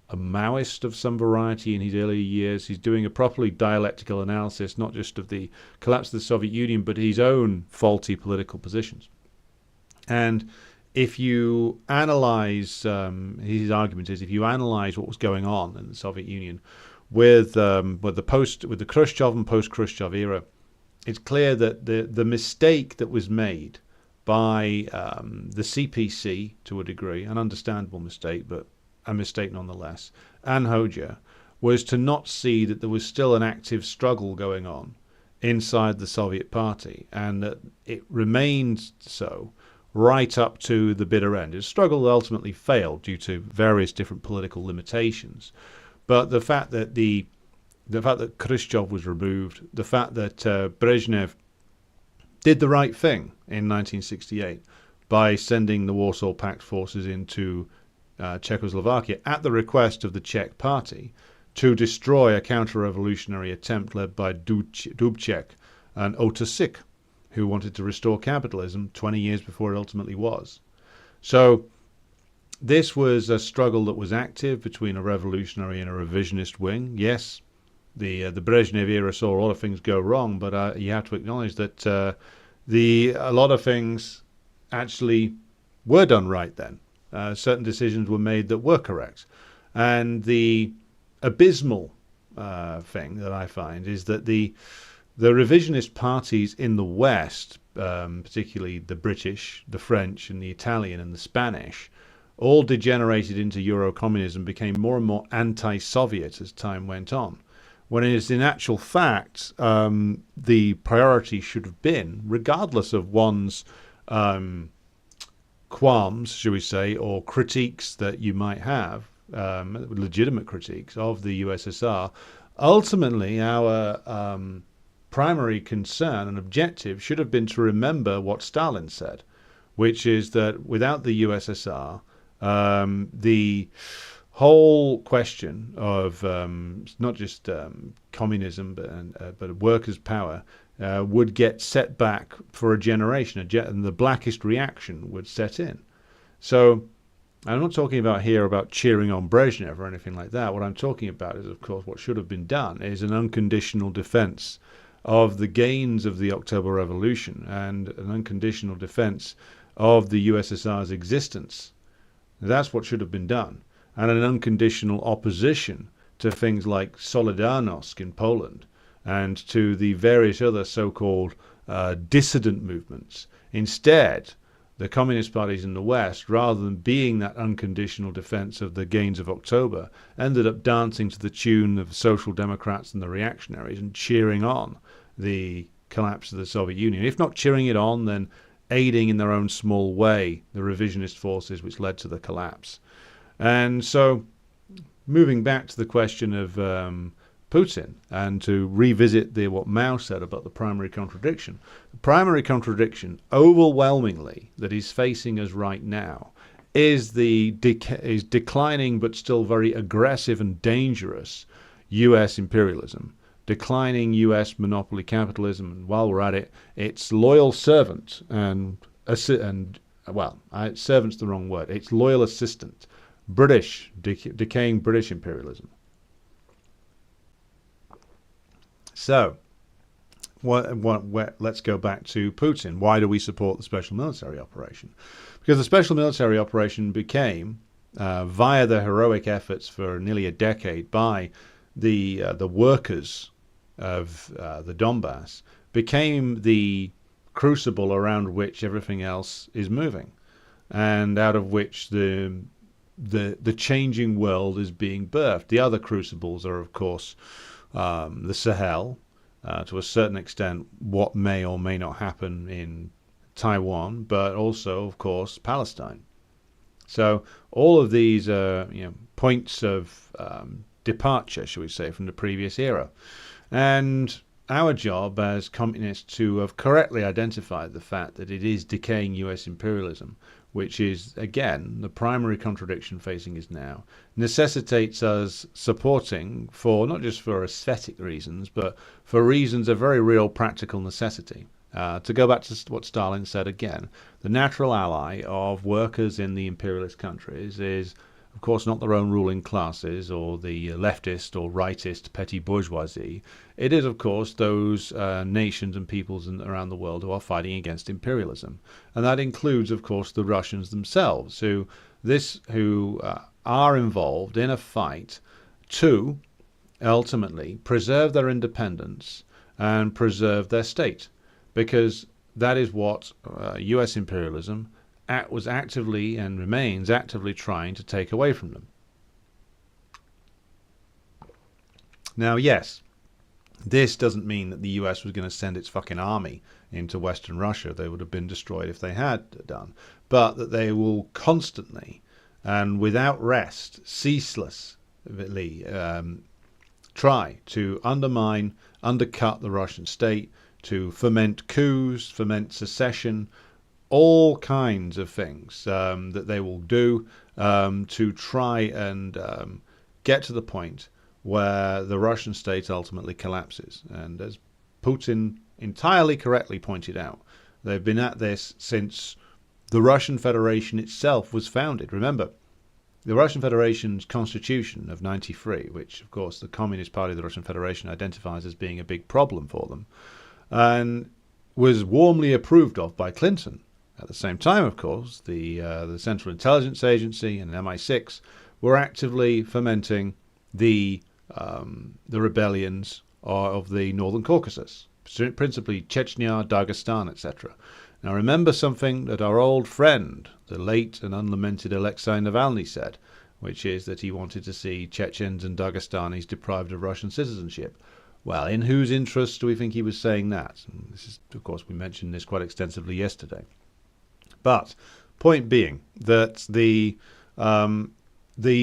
a Maoist of some variety in his early years. He's doing a properly dialectical analysis, not just of the collapse of the Soviet Union, but his own faulty political positions. And if you analyze, his argument is, if you analyze what was going on in the Soviet Union with the Khrushchev and post-Khrushchev era, it's clear that the mistake that was made by the CPC, to a degree, an understandable mistake, but a mistake nonetheless, and Hoxha, was to not see that there was still an active struggle going on inside the Soviet Party, and that it remained so right up to the bitter end. The struggle ultimately failed due to various different political limitations, but the fact that Khrushchev was removed, the fact that Brezhnev did the right thing in 1968 by sending the Warsaw Pact forces into Czechoslovakia at the request of the Czech party to destroy a counter-revolutionary attempt led by Dubček and Otasik, who wanted to restore capitalism 20 years before it ultimately was. So this was a struggle that was active between a revolutionary and a revisionist wing. Yes, the Brezhnev era saw a lot of things go wrong, but you have to acknowledge that a lot of things actually were done right then. Certain decisions were made that were correct. And the abysmal thing that I find is that the revisionist parties in the West, particularly the British, the French, and the Italian, and the Spanish, all degenerated into Euro-communism, became more and more anti-Soviet as time went on. When it is in actual fact, the priority should have been, regardless of one's qualms, shall we say, or critiques that you might have, legitimate critiques of the USSR, ultimately our primary concern and objective should have been to remember what Stalin said, which is that without the USSR, the whole question of not just communism but workers' power would get set back for a generation, and the blackest reaction would set in. So I'm not talking about here about cheering on Brezhnev or anything like that. What I'm talking about is, of course, what should have been done is an unconditional defense of the gains of the October Revolution and an unconditional defense of the USSR's existence. That's what should have been done, and an unconditional opposition to things like Solidarność in Poland and to the various other so-called dissident movements. Instead, the communist parties in the West, rather than being that unconditional defense of the gains of October, ended up dancing to the tune of the Social Democrats and the reactionaries and cheering on the collapse of the Soviet Union. If not cheering it on, then aiding in their own small way the revisionist forces which led to the collapse. And so, moving back to the question of Putin, and to revisit what Mao said about the primary contradiction. The primary contradiction, overwhelmingly, that he's facing us right now is is declining but still very aggressive and dangerous U.S. imperialism, declining U.S. monopoly capitalism, and while we're at it, its loyal servant servant's the wrong word. Its loyal assistant, decaying British imperialism. So, let's go back to Putin. Why do we support the special military operation? Because the special military operation became, via the heroic efforts for nearly a decade by the workers of the Donbass, became the crucible around which everything else is moving, and out of which the changing world is being birthed. The other crucibles are, of course, the Sahel, to a certain extent, what may or may not happen in Taiwan, but also, of course, Palestine. So all of these are points of departure, shall we say, from the previous era. And our job as communists to have correctly identified the fact that it is decaying US imperialism, which is, again, the primary contradiction facing us now, necessitates us supporting, for not just for aesthetic reasons, but for reasons of very real practical necessity. To go back to what Stalin said again, the natural ally of workers in the imperialist countries is, of course, not their own ruling classes or the leftist or rightist petty bourgeoisie. It is, of course, those nations and peoples around the world who are fighting against imperialism. And that includes, of course, the Russians themselves, who are involved in a fight to ultimately preserve their independence and preserve their state. Because that is what US imperialism was actively and remains actively trying to take away from them. Now, yes, this doesn't mean that the US was going to send its fucking army into Western Russia. They would have been destroyed if they had done. But that they will constantly and without rest, ceaselessly try to undercut the Russian state, to foment coups, foment secession, all kinds of things that they will do to try and get to the point where the Russian state ultimately collapses. And as Putin entirely correctly pointed out, they've been at this since the Russian Federation itself was founded. Remember, the Russian Federation's constitution of '93, which of course the Communist Party of the Russian Federation identifies as being a big problem for them, and was warmly approved of by Clinton. At the same time, of course, the Central Intelligence Agency and MI6 were actively fomenting the rebellions of the Northern Caucasus, principally Chechnya, Dagestan, etc. Now remember something that our old friend, the late and unlamented Alexei Navalny, said, which is that he wanted to see Chechens and Dagestanis deprived of Russian citizenship. Well, in whose interest do we think he was saying that? And this is, of course, we mentioned this quite extensively yesterday. But point being that the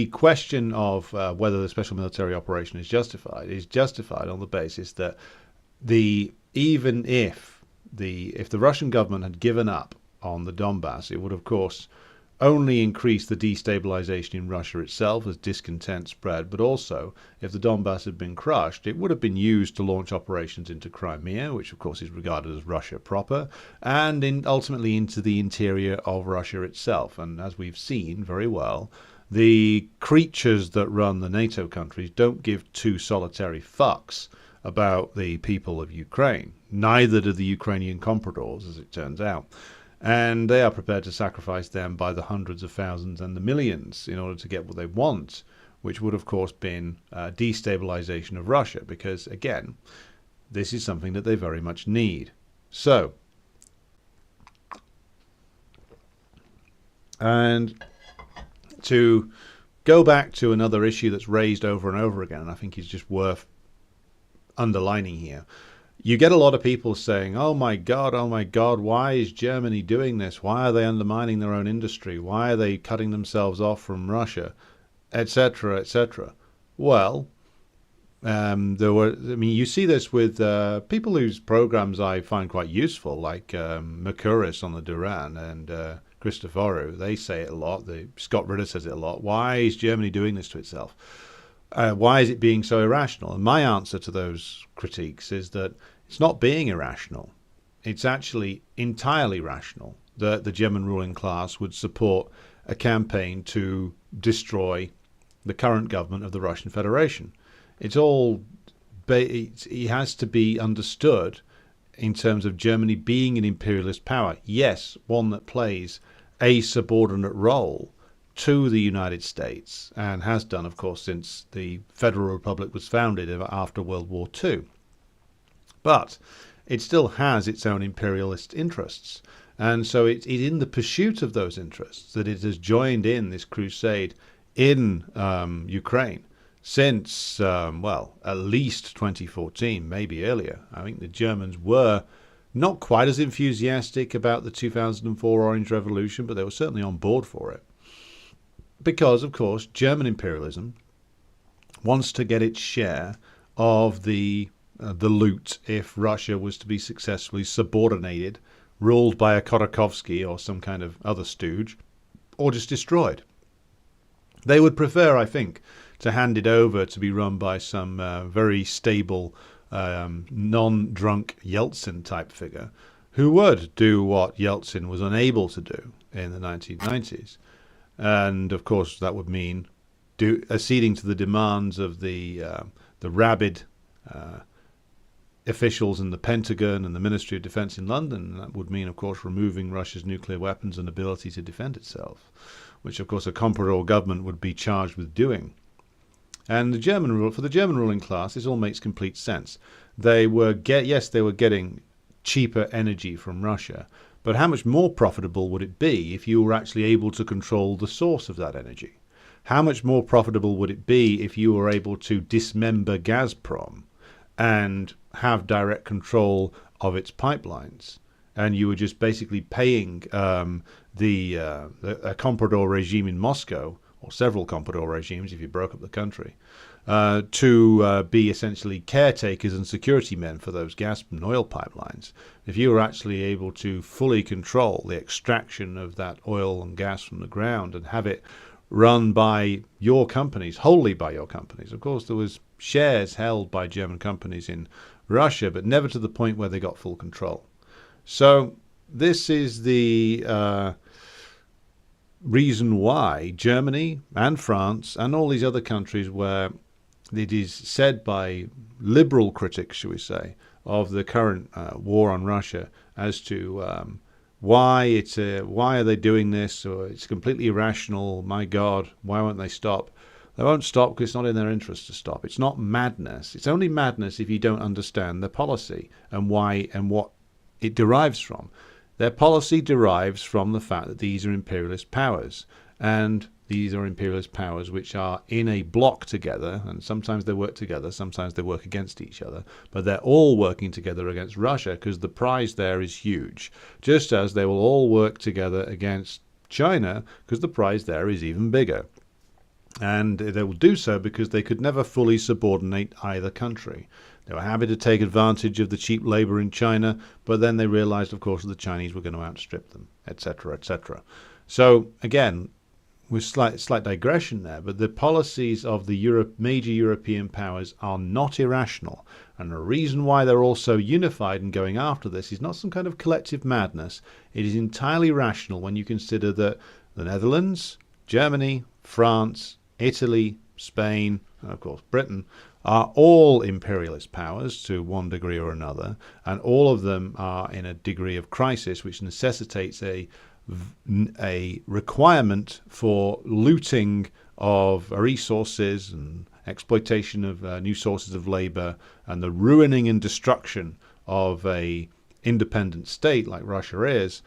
question of whether the special military operation is justified on the basis that even if the Russian government had given up on the Donbass, it would, of course, only increase the destabilization in Russia itself as discontent spread, but also, if the Donbass had been crushed, it would have been used to launch operations into Crimea, which of course is regarded as Russia proper, and ultimately into the interior of Russia itself. And as we've seen very well, the creatures that run the NATO countries don't give two solitary fucks about the people of Ukraine. Neither do the Ukrainian compradors, as it turns out. And they are prepared to sacrifice them by the hundreds of thousands and the millions in order to get what they want, which would, of course, been destabilization of Russia, because, again, this is something that they very much need. So, and to go back to another issue that's raised over and over again, and I think is just worth underlining here. You get a lot of people saying, oh my God, why is Germany doing this? Why are they undermining their own industry? Why are they cutting themselves off from Russia? Etc., etc. Well, you see this with people whose programs I find quite useful, like Mercouris on the Duran and Christoforou. They say it a lot. Scott Ritter says it a lot. Why is Germany doing this to itself? Why is it being so irrational? And my answer to those critiques is that it's not being irrational. It's actually entirely rational that the German ruling class would support a campaign to destroy the current government of the Russian Federation. It has to be understood in terms of Germany being an imperialist power. Yes, one that plays a subordinate role to the United States, and has done, of course, since the Federal Republic was founded after World War II. But it still has its own imperialist interests. And so it's in the pursuit of those interests that it has joined in this crusade in Ukraine since, at least 2014, maybe earlier. I think the Germans were not quite as enthusiastic about the 2004 Orange Revolution, but they were certainly on board for it. Because, of course, German imperialism wants to get its share of the loot if Russia was to be successfully subordinated, ruled by a Khodorkovsky or some kind of other stooge, or just destroyed. They would prefer, I think, to hand it over to be run by some very stable, non-drunk Yeltsin-type figure who would do what Yeltsin was unable to do in the 1990s. And, of course, that would mean acceding to the demands of the rabid officials in the Pentagon and the Ministry of Defense in London. That would mean, of course, removing Russia's nuclear weapons and ability to defend itself, which, of course, a Comprador government would be charged with doing. And for the German ruling class, this all makes complete sense. They were getting cheaper energy from Russia, but how much more profitable would it be if you were actually able to control the source of that energy? How much more profitable would it be if you were able to dismember Gazprom and have direct control of its pipelines? And you were just basically paying a Comprador regime in Moscow, or several Comprador regimes if you broke up the country, to be essentially caretakers and security men for those gas and oil pipelines. If you were actually able to fully control the extraction of that oil and gas from the ground and have it run by your companies, wholly by your companies. Of course, there was shares held by German companies in Russia, but never to the point where they got full control. So this is the reason why Germany and France and all these other countries where it is said by liberal critics, shall we say, of the current war on Russia as to why are they doing this, or it's completely irrational, my God, why won't they stop? They won't stop because it's not in their interest to stop. It's not madness. It's only madness if you don't understand the policy and why and what it derives from. Their policy derives from the fact that these are imperialist powers, and these are imperialist powers which are in a block together, and sometimes they work together, sometimes they work against each other, but they're all working together against Russia because the prize there is huge, just as they will all work together against China because the prize there is even bigger. And they will do so because they could never fully subordinate either country. They were happy to take advantage of the cheap labor in China, but then they realized, of course, that the Chinese were going to outstrip them, etc., etc. So, again, with slight digression there, but the policies of the major European powers are not irrational. And the reason why they're all so unified and going after this is not some kind of collective madness. It is entirely rational when you consider that the Netherlands, Germany, France, Italy, Spain, and of course Britain are all imperialist powers to one degree or another, and all of them are in a degree of crisis which necessitates a requirement for looting of resources and exploitation of new sources of labor and the ruining and destruction of a independent state like Russia is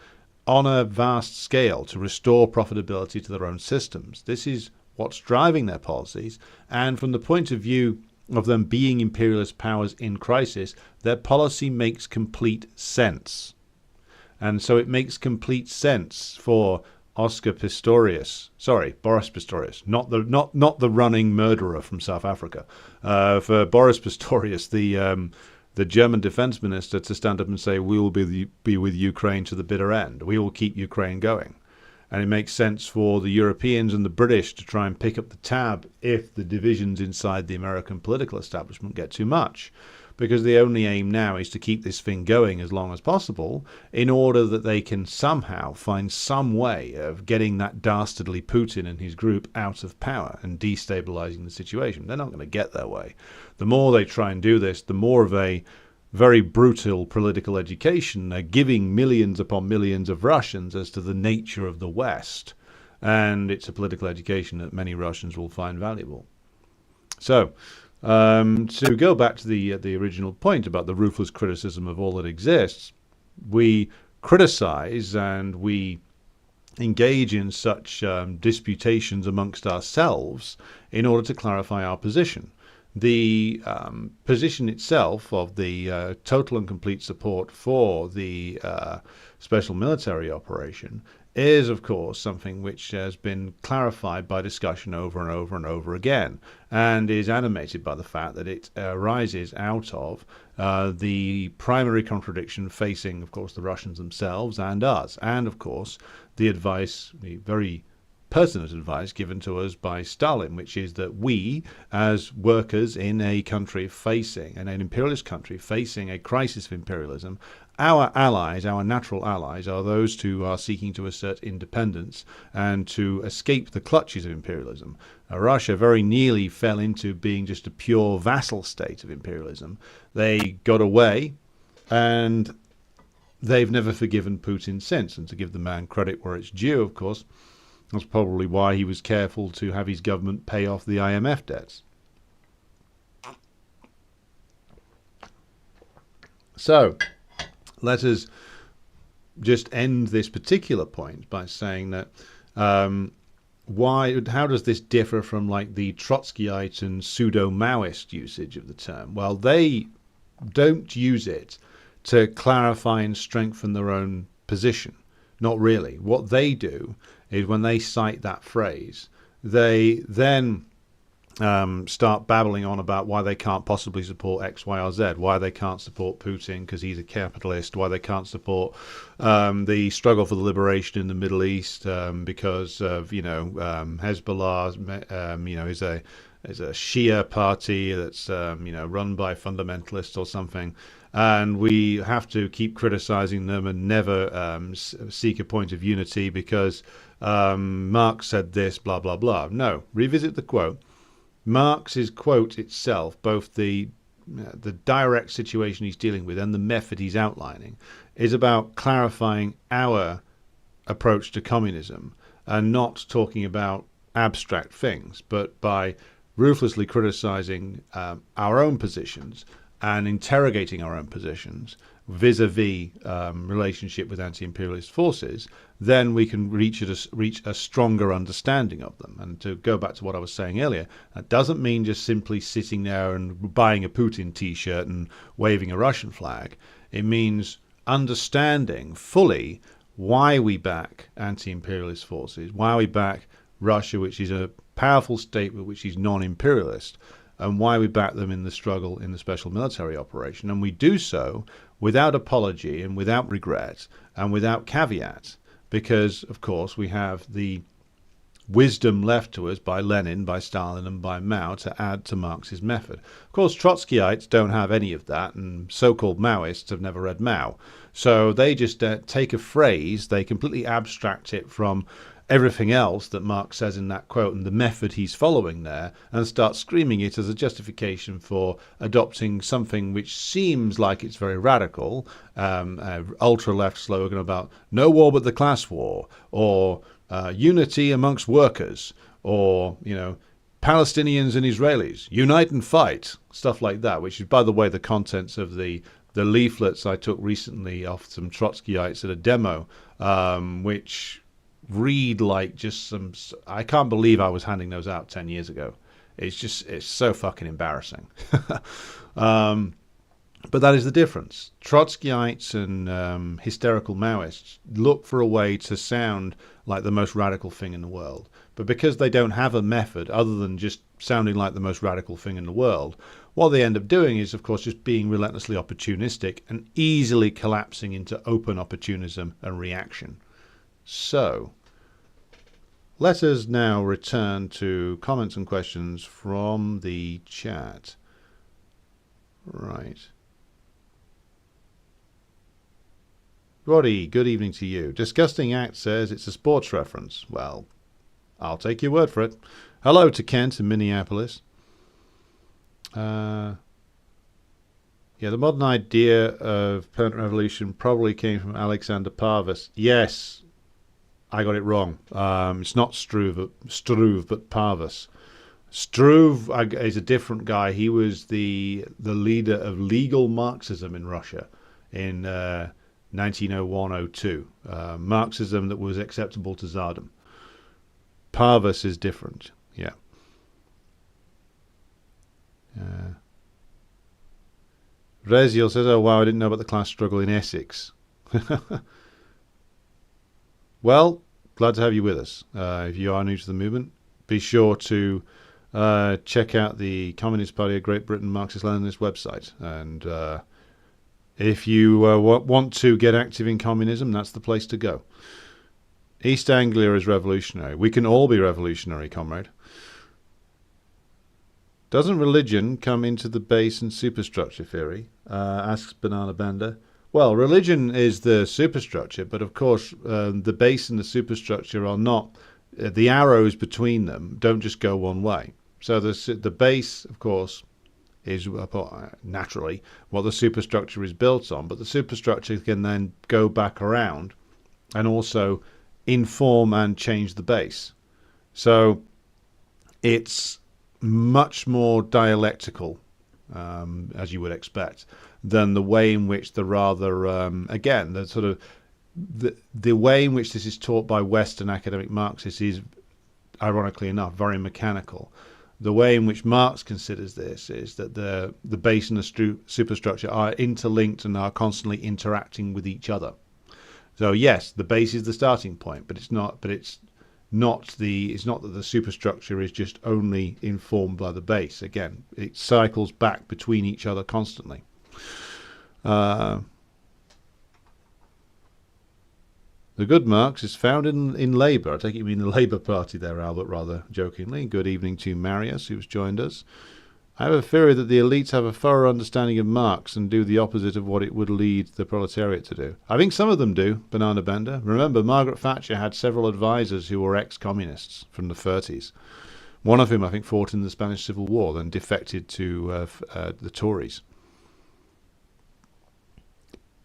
on a vast scale to restore profitability to their own systems. This is what's driving their policies, and from the point of view of them being imperialist powers in crisis, their policy makes complete sense. And so it makes complete sense for Boris Pistorius, not the running murderer from South Africa, for Boris Pistorius, the German defense minister, to stand up and say, we will be with Ukraine to the bitter end. We will keep Ukraine going. And it makes sense for the Europeans and the British to try and pick up the tab if the divisions inside the American political establishment get too much. Because the only aim now is to keep this thing going as long as possible in order that they can somehow find some way of getting that dastardly Putin and his group out of power and destabilizing the situation. They're not going to get their way. The more they try and do this, the more of a very brutal political education they're giving millions upon millions of Russians as to the nature of the West. And it's a political education that many Russians will find valuable. So, to go back to the original point about the ruthless criticism of all that exists, we criticize and we engage in such disputations amongst ourselves in order to clarify our position. The position itself of the total and complete support for the special military operation is, of course, something which has been clarified by discussion over and over and over again, and is animated by the fact that it arises out of the primary contradiction facing, of course, the Russians themselves and us, and, of course, the advice, the very pertinent advice given to us by Stalin, which is that we, as workers in a country facing, in an imperialist country facing a crisis of imperialism, our allies, our natural allies, are those who are seeking to assert independence and to escape the clutches of imperialism. Russia very nearly fell into being just a pure vassal state of imperialism. They got away, and they've never forgiven Putin since. And to give the man credit where it's due, of course, that's probably why he was careful to have his government pay off the IMF debts. So, let us just end this particular point by saying that how does this differ from like the Trotskyite and pseudo-Maoist usage of the term? Well, they don't use it to clarify and strengthen their own position. Not really. What they do is when they cite that phrase, they then start babbling on about why they can't possibly support X, Y, or Z, why they can't support Putin because he's a capitalist, why they can't support the struggle for the liberation in the Middle East because of, Hezbollah, is a Shia party that's, run by fundamentalists or something. And we have to keep criticizing them and never seek a point of unity because Marx said this, blah, blah, blah. No, revisit the quote. Marx's quote itself, both the direct situation he's dealing with and the method he's outlining, is about clarifying our approach to communism and not talking about abstract things, but by ruthlessly criticizing our own positions and interrogating our own positions vis-a-vis relationship with anti-imperialist forces, then we can reach a stronger understanding of them. And to go back to what I was saying earlier, that doesn't mean just simply sitting there and buying a Putin t-shirt and waving a Russian flag. It means understanding fully why we back anti-imperialist forces, why we back Russia, which is a powerful state but which is non-imperialist, and why we back them in the struggle in the special military operation. And we do so without apology and without regret and without caveat, because, of course, we have the wisdom left to us by Lenin, by Stalin, and by Mao to add to Marx's method. Of course, Trotskyites don't have any of that, and so-called Maoists have never read Mao. So they just take a phrase, they completely abstract it from everything else that Marx says in that quote and the method he's following there, and start screaming it as a justification for adopting something which seems like it's very radical, ultra-left slogan about no war but the class war, or unity amongst workers, or, Palestinians and Israelis, unite and fight, stuff like that, which is, by the way, the contents of the leaflets I took recently off some Trotskyites at a demo, which read like just some... I can't believe I was handing those out 10 years ago. It's so fucking embarrassing. But that is the difference. Trotskyites and hysterical Maoists look for a way to sound like the most radical thing in the world. But because they don't have a method other than just sounding like the most radical thing in the world, what they end up doing is, of course, just being relentlessly opportunistic and easily collapsing into open opportunism and reaction. So, let us now return to comments and questions from the chat. Right. Roddy, good evening to you. Disgusting Act says it's a sports reference. Well, I'll take your word for it. Hello to Kent in Minneapolis. Yeah, the modern idea of permanent revolution probably came from Alexander Parvus. Yes, I got it wrong. It's not Struve, but Parvus. Struve is a different guy. He was the leader of legal Marxism in Russia in 1901-02. Marxism that was acceptable to Tsardom. Parvus is different. Yeah. Reziel says, oh wow, I didn't know about the class struggle in Essex. Well, glad to have you with us. If you are new to the movement, be sure to check out the Communist Party of Great Britain Marxist-Leninist website. And if you want to get active in communism, that's the place to go. East Anglia is revolutionary. We can all be revolutionary, comrade. Doesn't religion come into the base and superstructure theory? Asks Banana Bender. Well, religion is the superstructure, but of course the base and the superstructure are not... the arrows between them don't just go one way. So the base, of course, is naturally what the superstructure is built on, but the superstructure can then go back around and also inform and change the base. So it's much more dialectical, as you would expect, than the way in which the rather, again, the sort of the way in which this is taught by Western academic Marxists is, ironically enough, very mechanical. The way in which Marx considers this is that the base and the superstructure are interlinked and are constantly interacting with each other. So yes, the base is the starting point, but it's not that the superstructure is just only informed by the base. Again, it cycles back between each other constantly. The good Marx is found in Labour. I take it you mean the Labour Party there, Albert, rather jokingly. Good evening to Marius, who's joined us. I have a theory that the elites have a thorough understanding of Marx and do the opposite of what it would lead the proletariat to do. I think some of them do, Banana Bender. Remember, Margaret Thatcher had several advisors who were ex-communists from the 30s. One of whom, I think, fought in the Spanish Civil War, then defected to the Tories.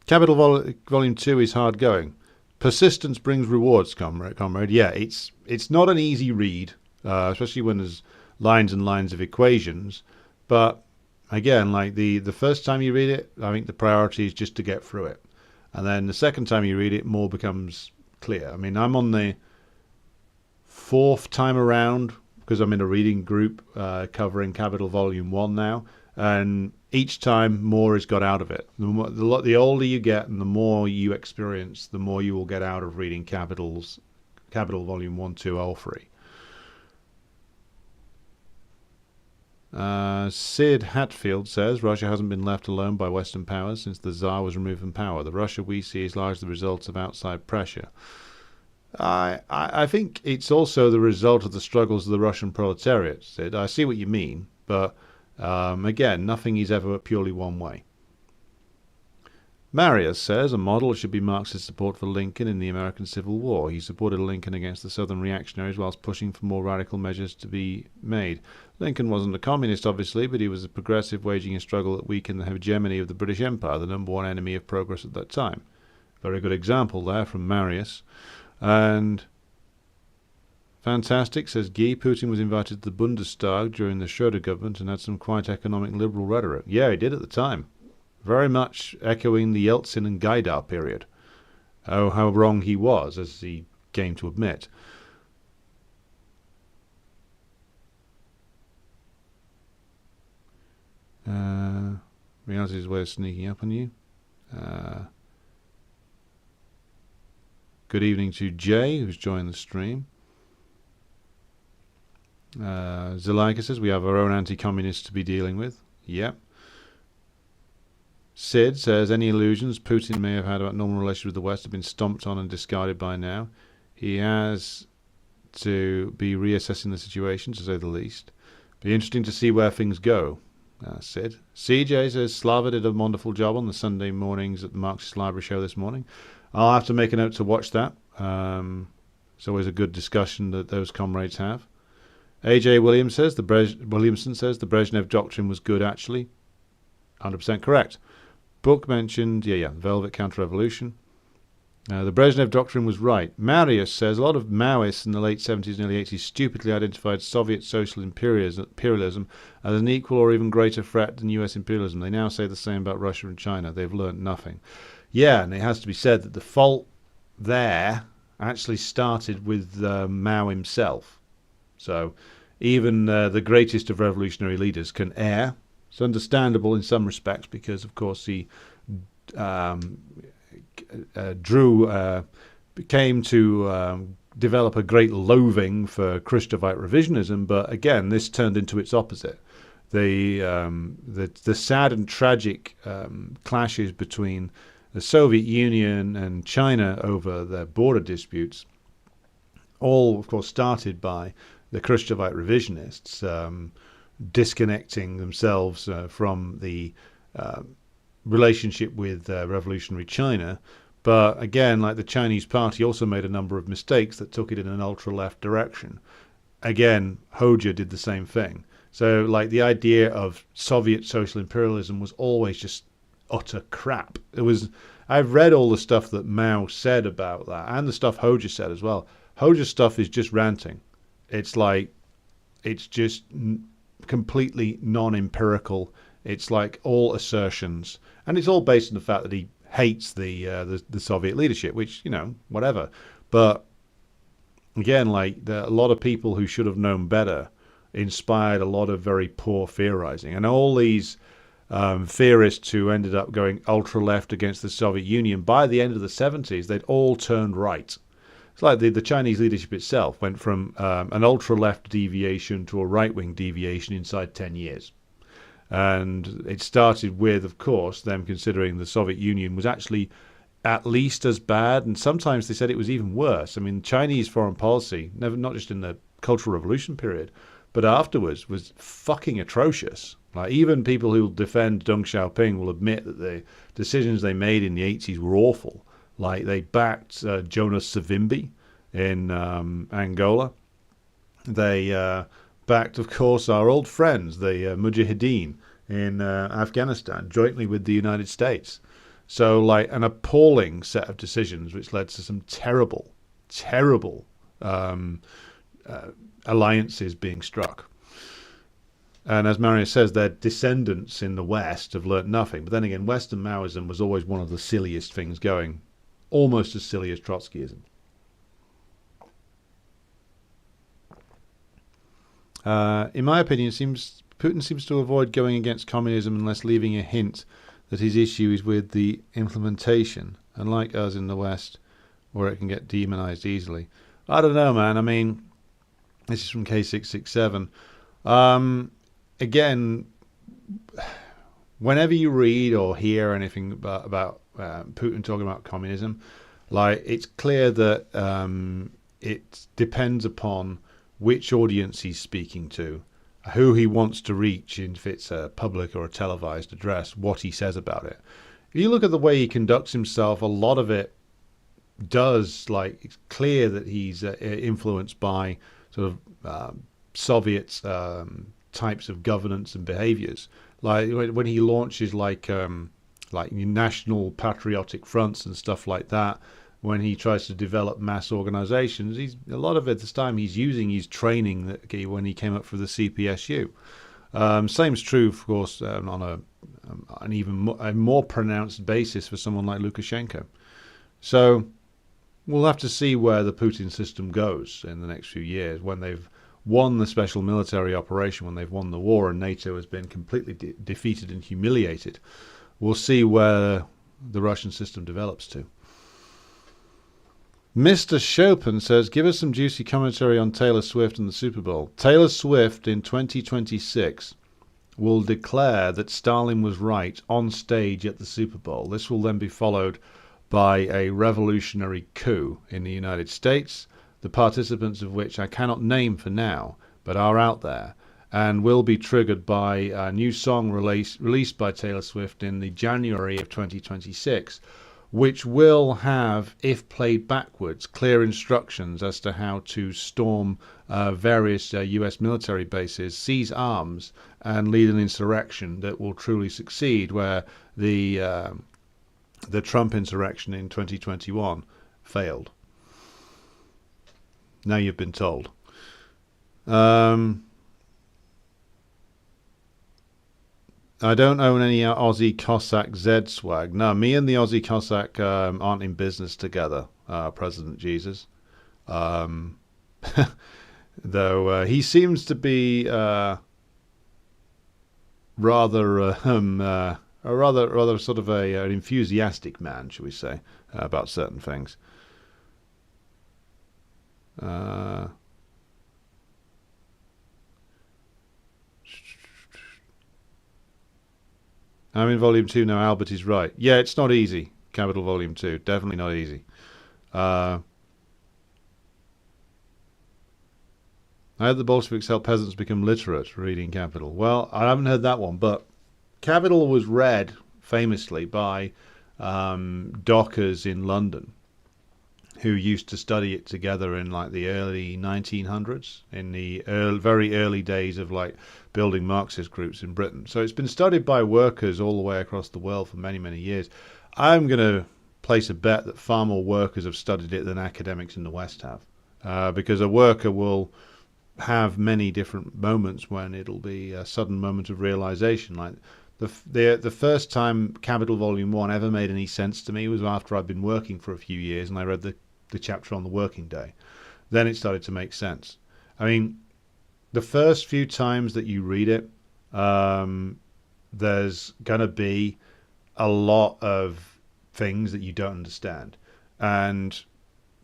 Capital Volume 2 is hard going. Persistence brings rewards, comrade. Yeah, it's not an easy read, especially when there's lines and lines of equations. But again, like the first time you read it, I think the priority is just to get through it. And then the second time you read it, more becomes clear. I mean, I'm on the fourth time around because I'm in a reading group covering Capital Volume 1 now. And each time more is got out of it. The older you get and the more you experience, the more you will get out of reading Capital Volume 1, 2, all 3. Sid Hatfield says, Russia hasn't been left alone by Western powers since the Tsar was removed from power. The Russia we see is largely the result of outside pressure. I think it's also the result of the struggles of the Russian proletariat, Sid. I see what you mean, but again, nothing is ever purely one way. Marius says a model should be Marxist support for Lincoln in the American Civil War. He supported Lincoln against the Southern reactionaries whilst pushing for more radical measures to be made. Lincoln wasn't a communist, obviously, but he was a progressive waging a struggle that weakened the hegemony of the British Empire, the number one enemy of progress at that time. Very good example there from Marius. And Fantastic, says Guy. Putin was invited to the Bundestag during the Schröder government and had some quite economic liberal rhetoric. Yeah, he did at the time. Very much echoing the Yeltsin and Gaidar period. Oh, how wrong he was, as he came to admit. Reality's way of sneaking up on you. Good evening to Jay, who's joined the stream. Zuleika says we have our own anti-communists to be dealing with. Yep. Sid says any illusions Putin may have had about normal relations with the West have been stomped on and discarded by now. He has to be reassessing the situation, to say the least. Be interesting to see where things go. Sid. CJ says Slava did a wonderful job on the Sunday mornings at the Marxist Library show this morning. I'll have to make a note to watch that. It's always a good discussion that those comrades have. AJ Williamson says the Brezhnev doctrine was good, actually. 100% correct. Book mentioned, Velvet Counter-Revolution. The Brezhnev doctrine was right. Marius says a lot of Maoists in the late 70s and early 80s stupidly identified Soviet social imperialism as an equal or even greater threat than US imperialism. They now say the same about Russia and China. They've learnt nothing. Yeah, and it has to be said that the fault there actually started with Mao himself. So even the greatest of revolutionary leaders can err. It's understandable in some respects because, of course, he came to develop a great loathing for Khrushchevite revisionism. But again, this turned into its opposite. The sad and tragic clashes between the Soviet Union and China over their border disputes, all, of course, started by the Khrushchevite revisionists disconnecting themselves from the relationship with revolutionary China. But again, like the Chinese party also made a number of mistakes that took it in an ultra-left direction. Again, Hoxha did the same thing. So like the idea of Soviet social imperialism was always just utter crap. I've read all the stuff that Mao said about that and the stuff Hoxha said as well. Hoxha's stuff is just ranting. It's just completely non-empirical. It's like all assertions, and it's all based on the fact that he hates the Soviet leadership, which, whatever. But again, like a lot of people who should have known better inspired a lot of very poor theorizing, and all these theorists who ended up going ultra left against the Soviet Union, by the end of the 70s, they'd all turned right. It's like the Chinese leadership itself went from an ultra-left deviation to a right-wing deviation inside 10 years. And it started with, of course, them considering the Soviet Union was actually at least as bad, and sometimes they said it was even worse. I mean, Chinese foreign policy, not just in the Cultural Revolution period, but afterwards, was fucking atrocious. Like, even people who defend Deng Xiaoping will admit that the decisions they made in the 80s were awful. Like, they backed Jonas Savimbi in Angola. They backed, of course, our old friends, the Mujahideen in Afghanistan, jointly with the United States. So, like, an appalling set of decisions which led to some terrible, terrible alliances being struck. And as Marius says, their descendants in the West have learnt nothing. But then again, Western Maoism was always one of the silliest things going. Almost as silly as Trotskyism. In my opinion, Putin seems to avoid going against communism unless leaving a hint that his issue is with the implementation, unlike us in the West, where it can get demonized easily. I don't know, man. I mean, this is from K667. Again, whenever you read or hear anything about Putin talking about communism, like, it's clear that it depends upon which audience he's speaking to, who he wants to reach, if it's a public or a televised address, what he says about it. If you look at the way he conducts himself, a lot of it does, like, it's clear that he's influenced by sort of Soviet types of governance and behaviors. Like when he launches like national patriotic fronts and stuff like that, when he tries to develop mass organizations, a lot of it this time he's using his training that when he came up for the CPSU. Same's true, of course, on an even more pronounced basis for someone like Lukashenko. So we'll have to see where the Putin system goes in the next few years when they've won the special military operation, when they've won the war and NATO has been completely defeated and humiliated. We'll see where the Russian system develops to. Mr. Chopin says, give us some juicy commentary on Taylor Swift and the Super Bowl. Taylor Swift in 2026 will declare that Stalin was right on stage at the Super Bowl. This will then be followed by a revolutionary coup in the United States, the participants of which I cannot name for now, but are out there, and will be triggered by a new song released by Taylor Swift in the January of 2026, which will have, if played backwards, clear instructions as to how to storm various US military bases, seize arms, and lead an insurrection that will truly succeed, where the Trump insurrection in 2021 failed. Now you've been told. I don't own any Aussie Cossack Z swag. No, me and the Aussie Cossack aren't in business together, President Jesus. Though he seems to be a rather sort of an enthusiastic man, shall we say, about certain things. I'm in Volume 2 now. Albert is right. Yeah, it's not easy. Capital Volume 2. Definitely not easy. I heard the Bolsheviks help peasants become literate, reading Capital. Well, I haven't heard that one, but Capital was read famously by dockers in London who used to study it together in like the early 1900s, in the very early days of like building Marxist groups in Britain. So it's been studied by workers all the way across the world for many, many years. I'm going to place a bet that far more workers have studied it than academics in the West have, because a worker will have many different moments when it'll be a sudden moment of realization. Like the first time Capital Volume 1 ever made any sense to me was after I'd been working for a few years and I read the chapter on the working day. Then it started to make sense. I mean, the first few times that you read it, there's going to be a lot of things that you don't understand. And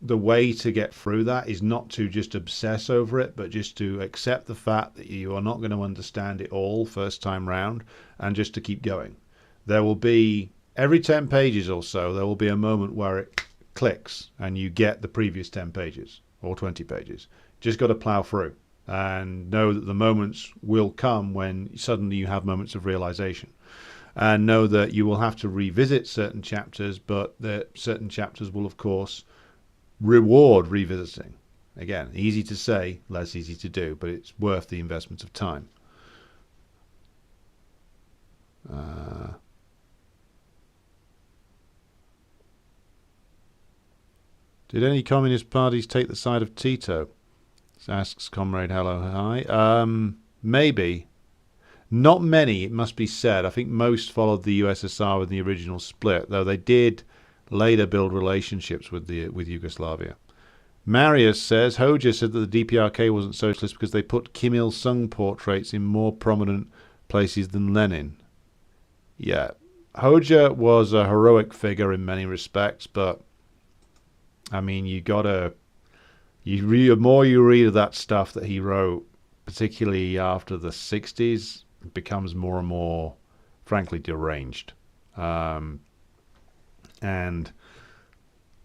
the way to get through that is not to just obsess over it, but just to accept the fact that you are not going to understand it all first time round, and just to keep going. There will be, every 10 pages or so, there will be a moment where it clicks and you get the previous 10 pages or 20 pages. Just got to plow through and know that the moments will come when suddenly you have moments of realization, and know that you will have to revisit certain chapters, but that certain chapters will of course reward revisiting. Again, easy to say, less easy to do, but it's worth the investment of time. Did any communist parties take the side of Tito? Asks Comrade Hello Hi. Maybe. Not many, it must be said. I think most followed the USSR with the original split, though they did later build relationships with Yugoslavia. Marius says, Hoxha said that the DPRK wasn't socialist because they put Kim Il-sung portraits in more prominent places than Lenin. Yeah, Hoxha was a heroic figure in many respects, but I mean, the more you read of that stuff that he wrote, particularly after the 60s, it becomes more and more, frankly, deranged. And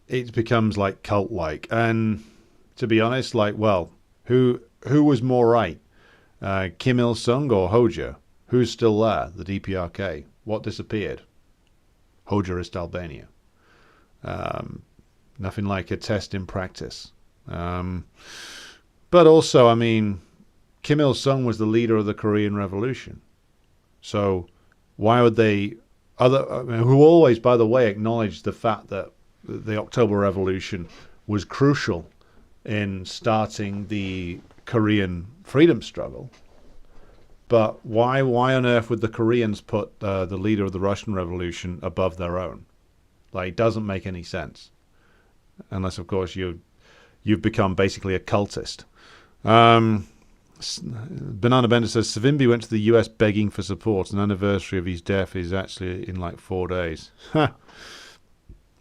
it becomes like cult-like. And to be honest, like, well, who was more right? Kim Il-sung or Hoxha? Who's still there? The DPRK. What disappeared? Hoxhaist Albania. Nothing like a test in practice. But also, I mean, Kim Il-sung was the leader of the Korean Revolution. So why would they, who always, by the way, acknowledged the fact that the October Revolution was crucial in starting the Korean freedom struggle. But why on earth would the Koreans put the leader of the Russian Revolution above their own? Like, it doesn't make any sense. Unless, of course, you've become basically a cultist. Banana Bender says, Savimbi went to the US begging for support. An anniversary of his death is actually in like 4 days.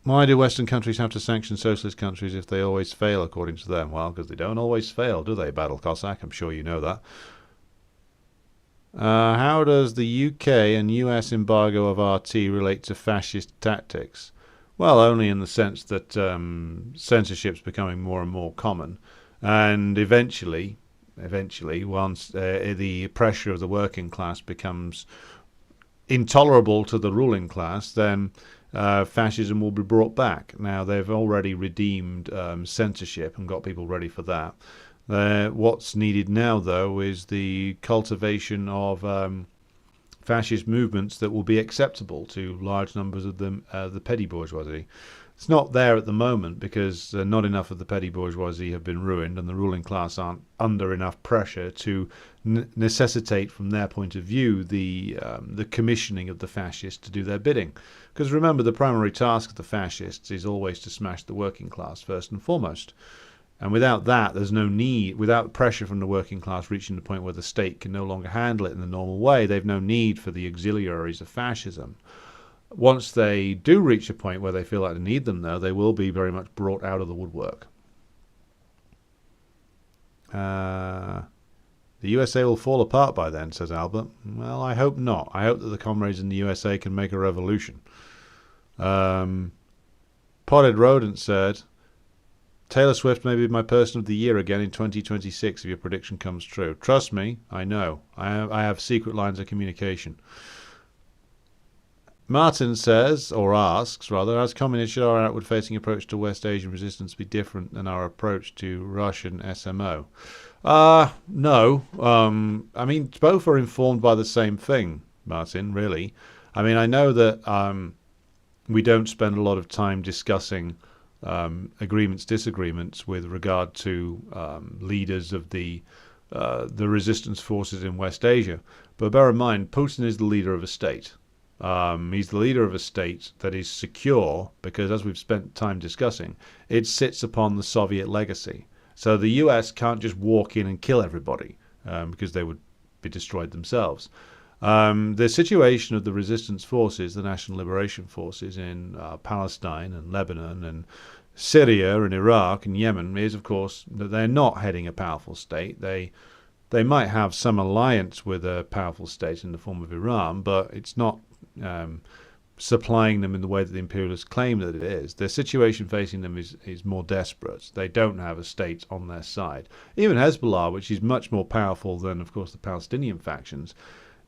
Why do Western countries have to sanction socialist countries if they always fail, according to them? Well, because they don't always fail, do they, Battle Cossack? I'm sure you know that. How does the UK and US embargo of RT relate to fascist tactics? Well, only in the sense that censorship's becoming more and more common. And eventually, once the pressure of the working class becomes intolerable to the ruling class, then fascism will be brought back. Now, they've already redeemed censorship and got people ready for that. What's needed now, though, is the cultivation of fascist movements that will be acceptable to large numbers of the petty bourgeoisie. It's not there at the moment because not enough of the petty bourgeoisie have been ruined, and the ruling class aren't under enough pressure to necessitate, from their point of view, the commissioning of the fascists to do their bidding. Because remember, the primary task of the fascists is always to smash the working class first and foremost. And without that, there's no need, without pressure from the working class reaching the point where the state can no longer handle it in the normal way, they've no need for the auxiliaries of fascism. Once they do reach a point where they feel like they need them, though, they will be very much brought out of the woodwork. The USA will fall apart by then, says Albert. Well, I hope not. I hope that the comrades in the USA can make a revolution. Potted Rodent said, Taylor Swift may be my person of the year again in 2026 if your prediction comes true. Trust me, I know. I have secret lines of communication. Martin says, or asks rather, as communists, should our outward-facing approach to West Asian resistance be different than our approach to Russian SMO? No. I mean, both are informed by the same thing, Martin, really. I mean, I know that we don't spend a lot of time discussing agreements, disagreements with regard to leaders of the resistance forces in West Asia. But bear in mind, Putin is the leader of a state. He's the leader of a state that is secure because, as we've spent time discussing, it sits upon the Soviet legacy. So the US can't just walk in and kill everybody because they would be destroyed themselves. The situation of the resistance forces, the National Liberation Forces in Palestine and Lebanon and Syria and Iraq and Yemen is, of course, that they're not heading a powerful state. They might have some alliance with a powerful state in the form of Iran, but it's not supplying them in the way that the imperialists claim that it is. Their situation facing them is more desperate. They don't have a state on their side. Even Hezbollah, which is much more powerful than, of course, the Palestinian factions,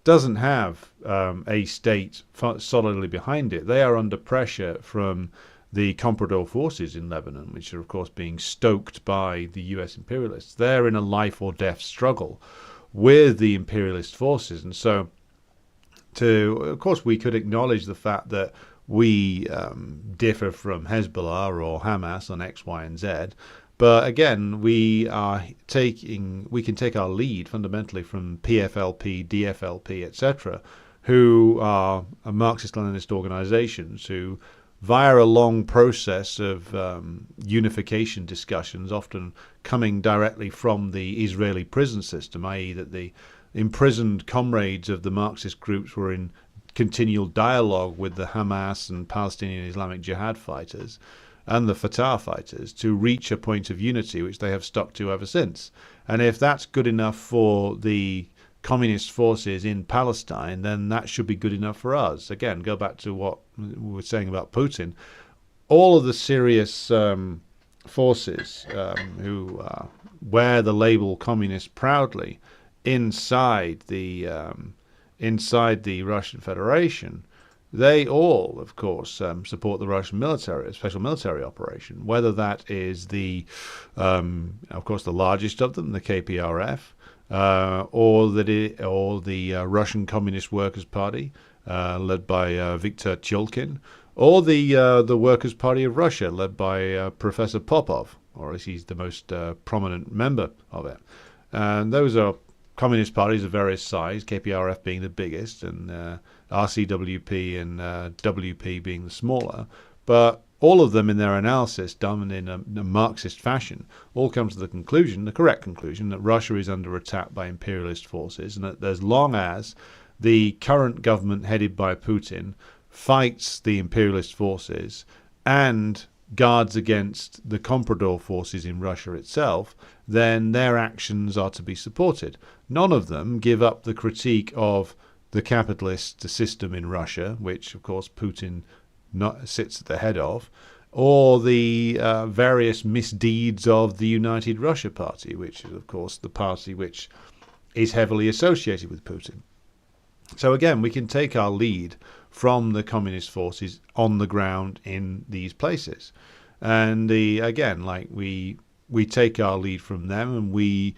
doesn't have a state solidly behind it. They are under pressure from the Comprador forces in Lebanon, which are, of course, being stoked by the US imperialists. They're in a life or death struggle with the imperialist forces. And so, of course, we could acknowledge the fact that we differ from Hezbollah or Hamas on X, Y, and Z. But again, we can take our lead fundamentally from PFLP, DFLP, etc., who are Marxist-Leninist organizations who, via a long process of unification discussions, often coming directly from the Israeli prison system, i.e. that the imprisoned comrades of the Marxist groups were in continual dialogue with the Hamas and Palestinian Islamic Jihad fighters and the Fatah fighters to reach a point of unity which they have stuck to ever since. And if that's good enough for the communist forces in Palestine, then that should be good enough for us. Again, go back to what we were saying about Putin. All of the serious forces who wear the label communist proudly inside the Russian Federation, they all, of course, support the Russian military, a special military operation, whether that is of course, the largest of them, the KPRF, or the Russian Communist Workers' Party, led by Viktor Chulkin, or the Workers' Party of Russia, led by Professor Popov, or at least he's the most prominent member of it. And those are communist parties of various size, KPRF being the biggest, and RCWP and WP being the smaller. But all of them, in their analysis, done in a Marxist fashion, all come to the conclusion, the correct conclusion, that Russia is under attack by imperialist forces, and that as long as the current government headed by Putin fights the imperialist forces and guards against the comprador forces in Russia itself, then their actions are to be supported. None of them give up the critique of the capitalist system in Russia, which, of course, Putin sits at the head of, or the various misdeeds of the United Russia Party, which is, of course, the party which is heavily associated with Putin. So again, we can take our lead from the communist forces on the ground in these places. And again, like we take our lead from them and we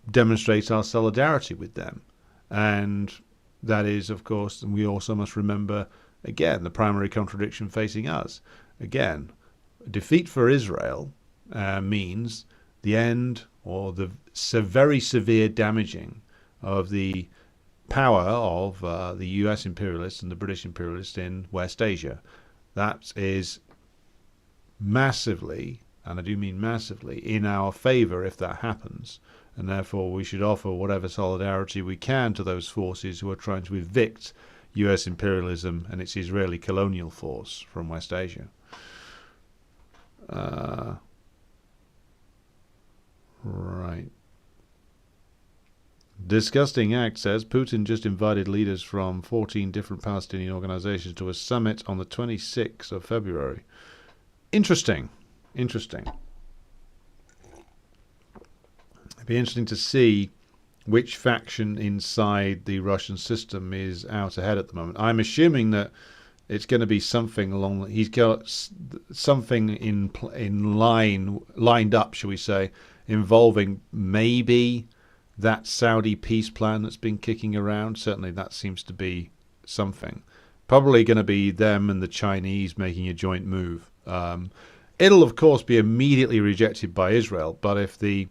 demonstrate our solidarity with them. And that is, of course, and we also must remember, again, the primary contradiction facing us. Again, defeat for Israel means the end or the very severe damaging of the power of the US imperialists and the British imperialists in West Asia. That is massively, and I do mean massively, in our favor if that happens. And therefore we should offer whatever solidarity we can to those forces who are trying to evict US imperialism and its Israeli colonial force from West Asia. Right. Disgusting Act says Putin just invited leaders from 14 different Palestinian organizations to a summit on the 26th of February. Interesting. Interesting. It'd be interesting to see which faction inside the Russian system is out ahead at the moment. I'm assuming that it's going to be something along. He's got something lined up, shall we say, involving maybe that Saudi peace plan that's been kicking around. Certainly, that seems to be something. Probably going to be them and the Chinese making a joint move. It'll, of course, be immediately rejected by Israel. But if the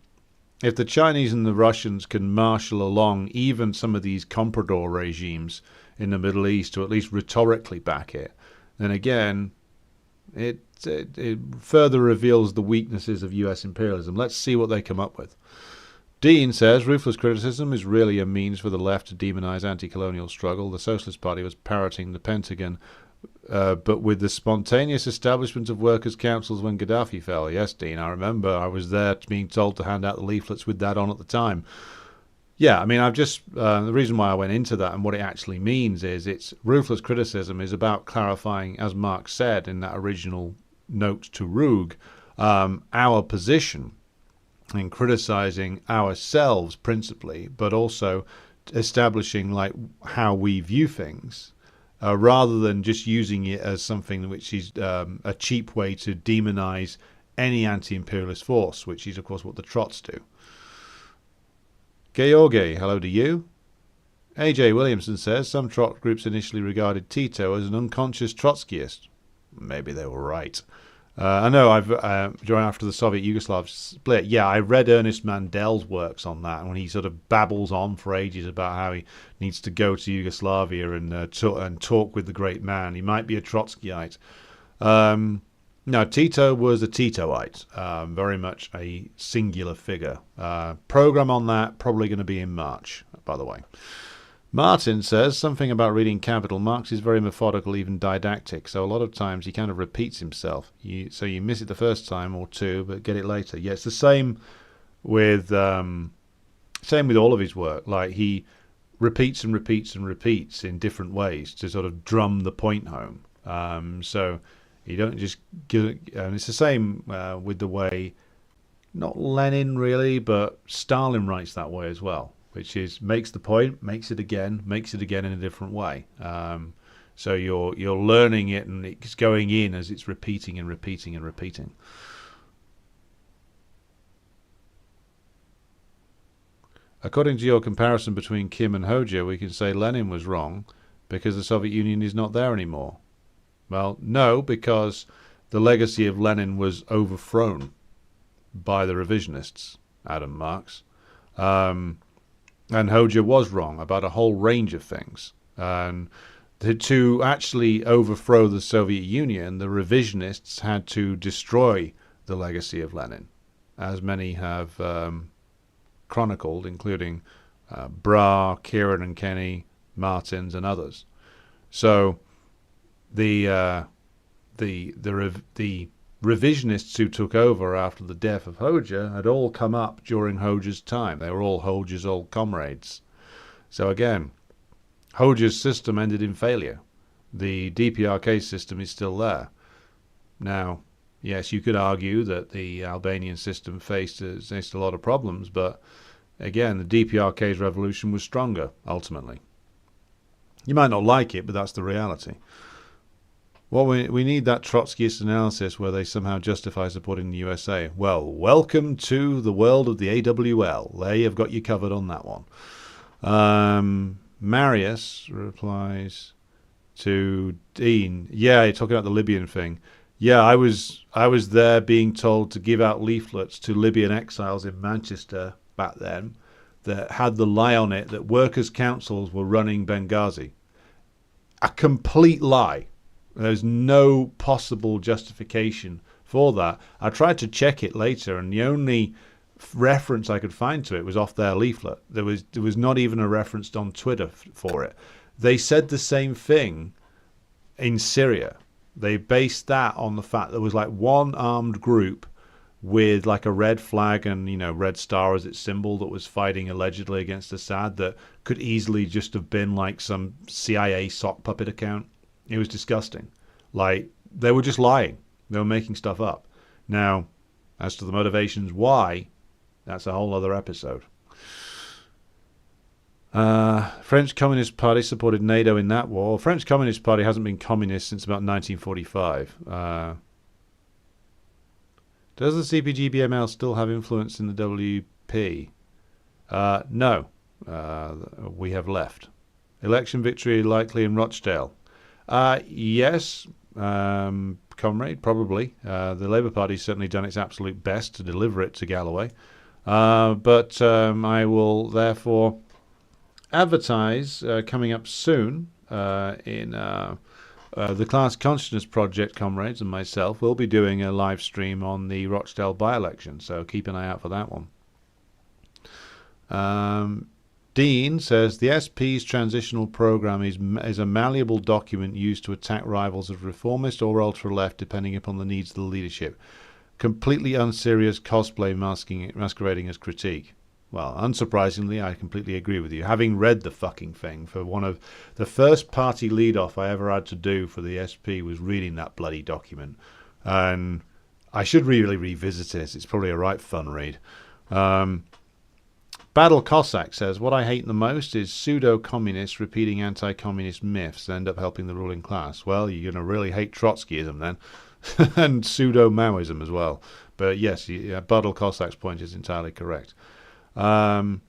Chinese and the Russians can marshal along even some of these comprador regimes in the Middle East, to at least rhetorically back it, then again, it further reveals the weaknesses of US imperialism. Let's see what they come up with. Dean says, ruthless criticism is really a means for the left to demonize anti-colonial struggle. The Socialist Party was parroting the Pentagon, but with the spontaneous establishment of workers' councils when Gaddafi fell. Yes, Dean, I remember. I was there being told to hand out the leaflets with that on at the time. Yeah, I mean, I've just the reason why I went into that and what it actually means is it's ruthless criticism is about clarifying, as Marx said in that original note to Rug, our position and criticizing ourselves principally, but also establishing like how we view things, rather than just using it as something which is a cheap way to demonize any anti-imperialist force, which is, of course, what the Trots do. Georgi, hello to you. AJ Williamson says, some Trot groups initially regarded Tito as an unconscious Trotskyist. Maybe they were right. I know I've during after the Soviet Yugoslav split, yeah, I read Ernest Mandel's works on that, and when he sort of babbles on for ages about how he needs to go to Yugoslavia and talk with the great man. He might be a Trotskyite. No, Tito was a Titoite, very much a singular figure. Program on that probably going to be in March, by the way. Martin says something about reading Capital. Marx is very methodical, even didactic, so a lot of times he kind of repeats himself. So you miss it the first time or two, but get it later. Yeah, it's the same with all of his work. Like he repeats and repeats and repeats in different ways to sort of drum the point home. So you don't just give. And it's the same with the way, not Lenin really, but Stalin writes that way as well. Which is makes the point, makes it again in a different way. So you're learning it and it's going in as it's repeating and repeating and repeating. According to your comparison between Kim and Hoxha, we can say Lenin was wrong because the Soviet Union is not there anymore. Well, no, because the legacy of Lenin was overthrown by the revisionists, Adam Marx. And Hoxha was wrong about a whole range of things. And to actually overthrow the Soviet Union, the revisionists had to destroy the legacy of Lenin, as many have chronicled, including Bra, Kieran and Kenny, Martins, and others. So the revisionists who took over after the death of Hoxha had all come up during Hoxha's time. They were all Hoxha's old comrades. So again, Hoxha's system ended in failure. The DPRK system is still there. Now, yes, you could argue that the Albanian system faced a lot of problems, but again, the DPRK's revolution was stronger, ultimately. You might not like it, but that's the reality. Well, we need that Trotskyist analysis where they somehow justify supporting the USA. Well, welcome to the world of the AWL. They have got you covered on that one. Marius replies to Dean. Yeah, you're talking about the Libyan thing. Yeah, I was there being told to give out leaflets to Libyan exiles in Manchester back then that had the lie on it that workers' councils were running Benghazi. A complete lie. There's no possible justification for that. I tried to check it later, and the only reference I could find to it was off their leaflet. There was not even a reference on Twitter for it. They said the same thing in Syria. They based that on the fact there was like one armed group with like a red flag and, you know, red star as its symbol that was fighting allegedly against Assad that could easily just have been like some CIA sock puppet account. It was disgusting. Like, they were just lying. They were making stuff up. Now, as to the motivations why, that's a whole other episode. French Communist Party supported NATO in that war. French Communist Party hasn't been communist since about 1945. Does the CPG-BML still have influence in the WP? No. We have left. Election victory likely in Rochdale. Yes, comrade, probably. The Labour Party's certainly done its absolute best to deliver it to Galloway. But I will therefore advertise coming up soon in the Class Consciousness Project, comrades, and myself will be doing a live stream on the Rochdale by-election, so keep an eye out for that one. Dean says the SP's transitional program is a malleable document used to attack rivals of reformist or ultra-left depending upon the needs of the leadership. Completely unserious cosplay masquerading as critique. Well, unsurprisingly, I completely agree with you. Having read the fucking thing, for one of the first party lead-off I ever had to do for the SP was reading that bloody document. And I should really revisit it. It's probably a right fun read. Battle Cossack says, what I hate the most is pseudo-communists repeating anti-communist myths that end up helping the ruling class. Well, you're going to really hate Trotskyism then. And pseudo-Maoism as well. But yes, Battle Cossack's point is entirely correct. Martin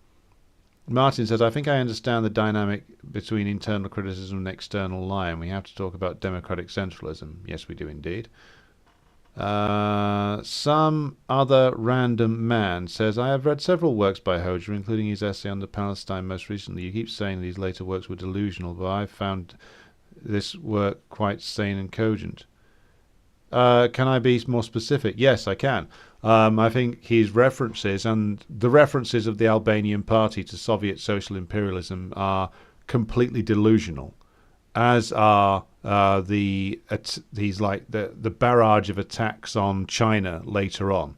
says, I think I understand the dynamic between internal criticism and external lie, and we have to talk about democratic centralism. Yes, we do indeed. Some other random man says, I have read several works by Hoxha, including his essay on the Palestine most recently. You keep saying these later works were delusional, but I found this work quite sane and cogent. Can I be more specific? Yes, I can. I think his references and the references of the Albanian party to Soviet social imperialism are completely delusional, as are the barrage of attacks on China later on.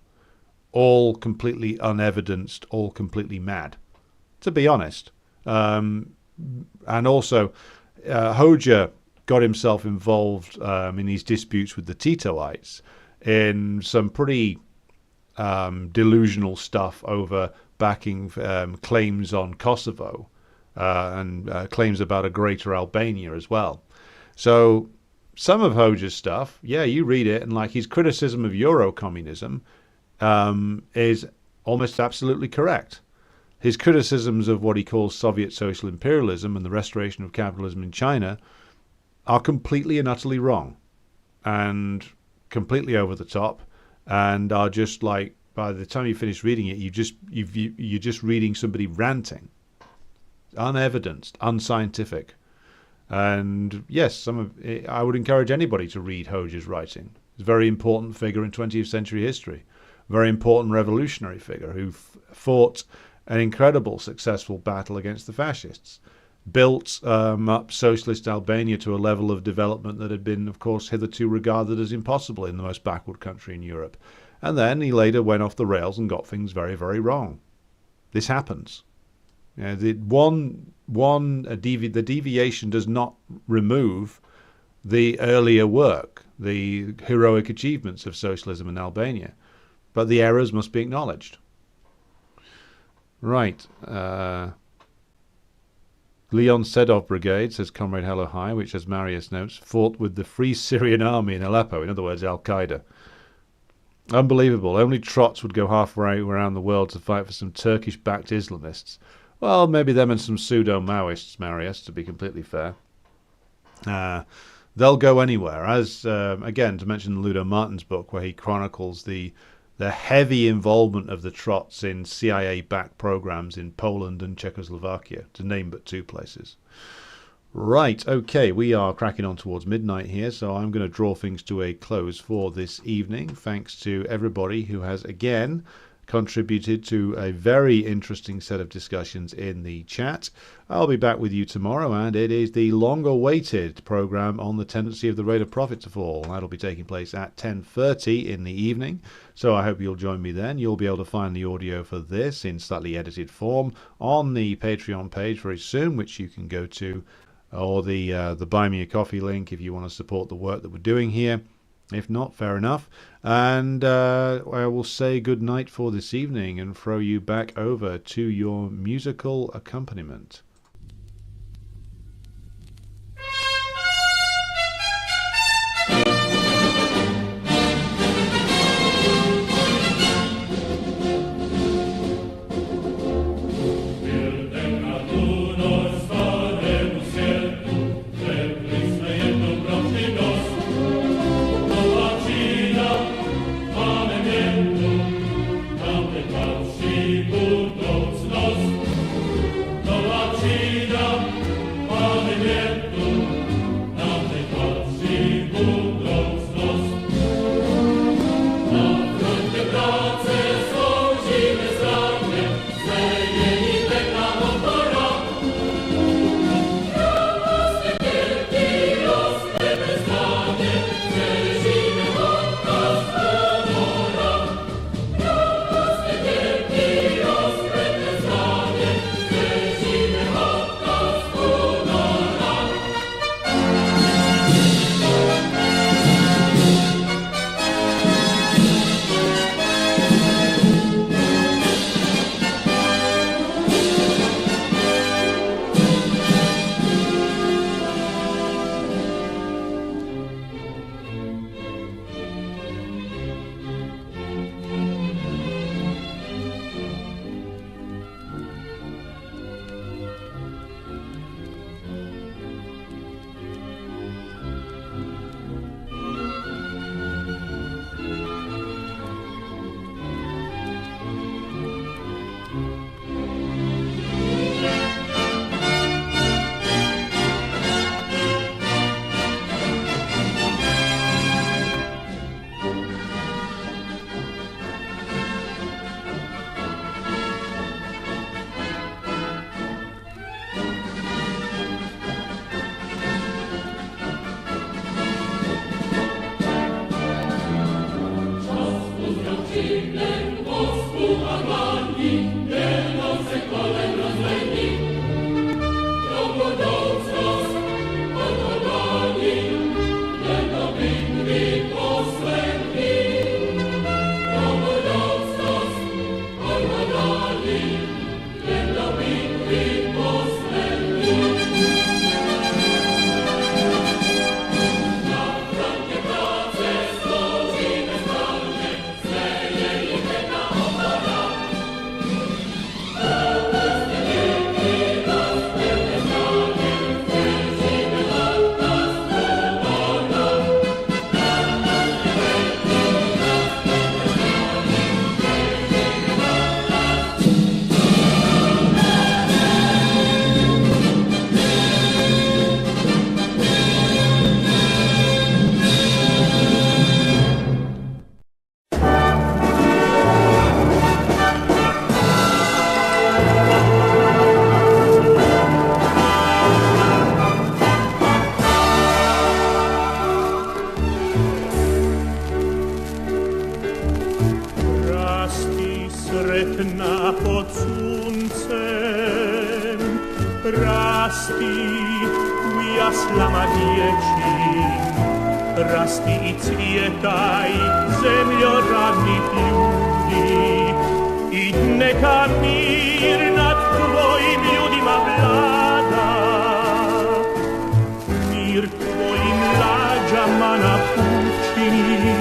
All completely unevidenced, all completely mad, to be honest. And also, Hoxha got himself involved in these disputes with the Titoites in some pretty delusional stuff over backing claims on Kosovo and claims about a greater Albania as well. So some of Hoxha's stuff, yeah, you read it, and like his criticism of Euro-communism is almost absolutely correct. His criticisms of what he calls Soviet social imperialism and the restoration of capitalism in China are completely and utterly wrong. and completely over the top, and are just like, by the time you finish reading it, you're just reading somebody ranting, unevidenced, unscientific. And yes, I would encourage anybody to read Hoja's writing. He's a very important figure in 20th century history, very important revolutionary figure who fought an incredible successful battle against the fascists, built up socialist Albania to a level of development that had been, of course, hitherto regarded as impossible in the most backward country in Europe. And then he later went off the rails and got things very, very wrong. This happens. You know, the deviation does not remove the earlier work, the heroic achievements of socialism in Albania, but the errors must be acknowledged. Right. Leon Sedov Brigade, says Comrade Hello Hi, which, as Marius notes, fought with the Free Syrian Army in Aleppo, in other words, Al-Qaeda. Unbelievable. Only trots would go halfway around the world to fight for some Turkish-backed Islamists. Well, maybe them and some pseudo-Maoists, Marius, to be completely fair. They'll go anywhere. As, again, to mention Ludo Martin's book, where he chronicles the heavy involvement of the trots in CIA-backed programs in Poland and Czechoslovakia, to name but two places. Right, okay, we are cracking on towards midnight here, so I'm going to draw things to a close for this evening. Thanks to everybody who has, again, contributed to a very interesting set of discussions in the chat. I'll be back with you tomorrow, and it is the long-awaited program on the tendency of the rate of profit to fall. That'll be taking place at 10:30 in the evening, so I hope you'll join me then. You'll be able to find the audio for this in slightly edited form on the Patreon page very soon, which you can go to, or the Buy Me a Coffee link if you want to support the work that we're doing here. If not, fair enough. And I will say good night for this evening and throw you back over to your musical accompaniment. sretna pod suncem, rasti u jaslama dječjim, rasti i cvijetaj zemljoradnih ljudi, i neka mir nad tvojim ljudima vlada, mir tvojim lađama napučini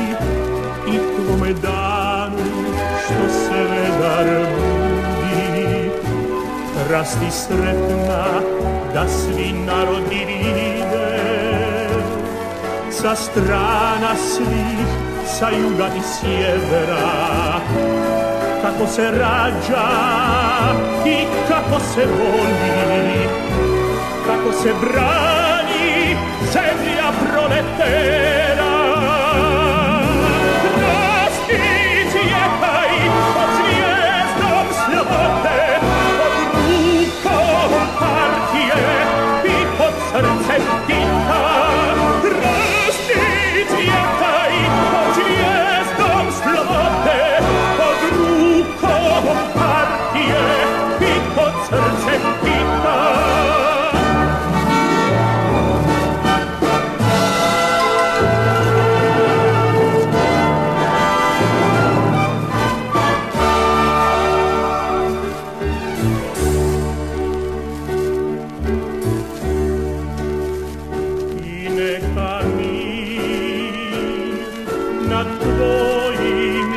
i tvome danu što se vedar budi. Rasti sretna da svi narodi vide, sa strana svih, sa juga i sjevera, kako se rađa i kako se voli, kako se brani zemlja proletera. Rasti cvjetaj pod zvijezdom slobode, pod rukom partije i pod srcem Tita. Rasti cvjetaj pod zvijezdom slobode, pod rukom partije i pod srcem Tita. I neka mir nad tvojim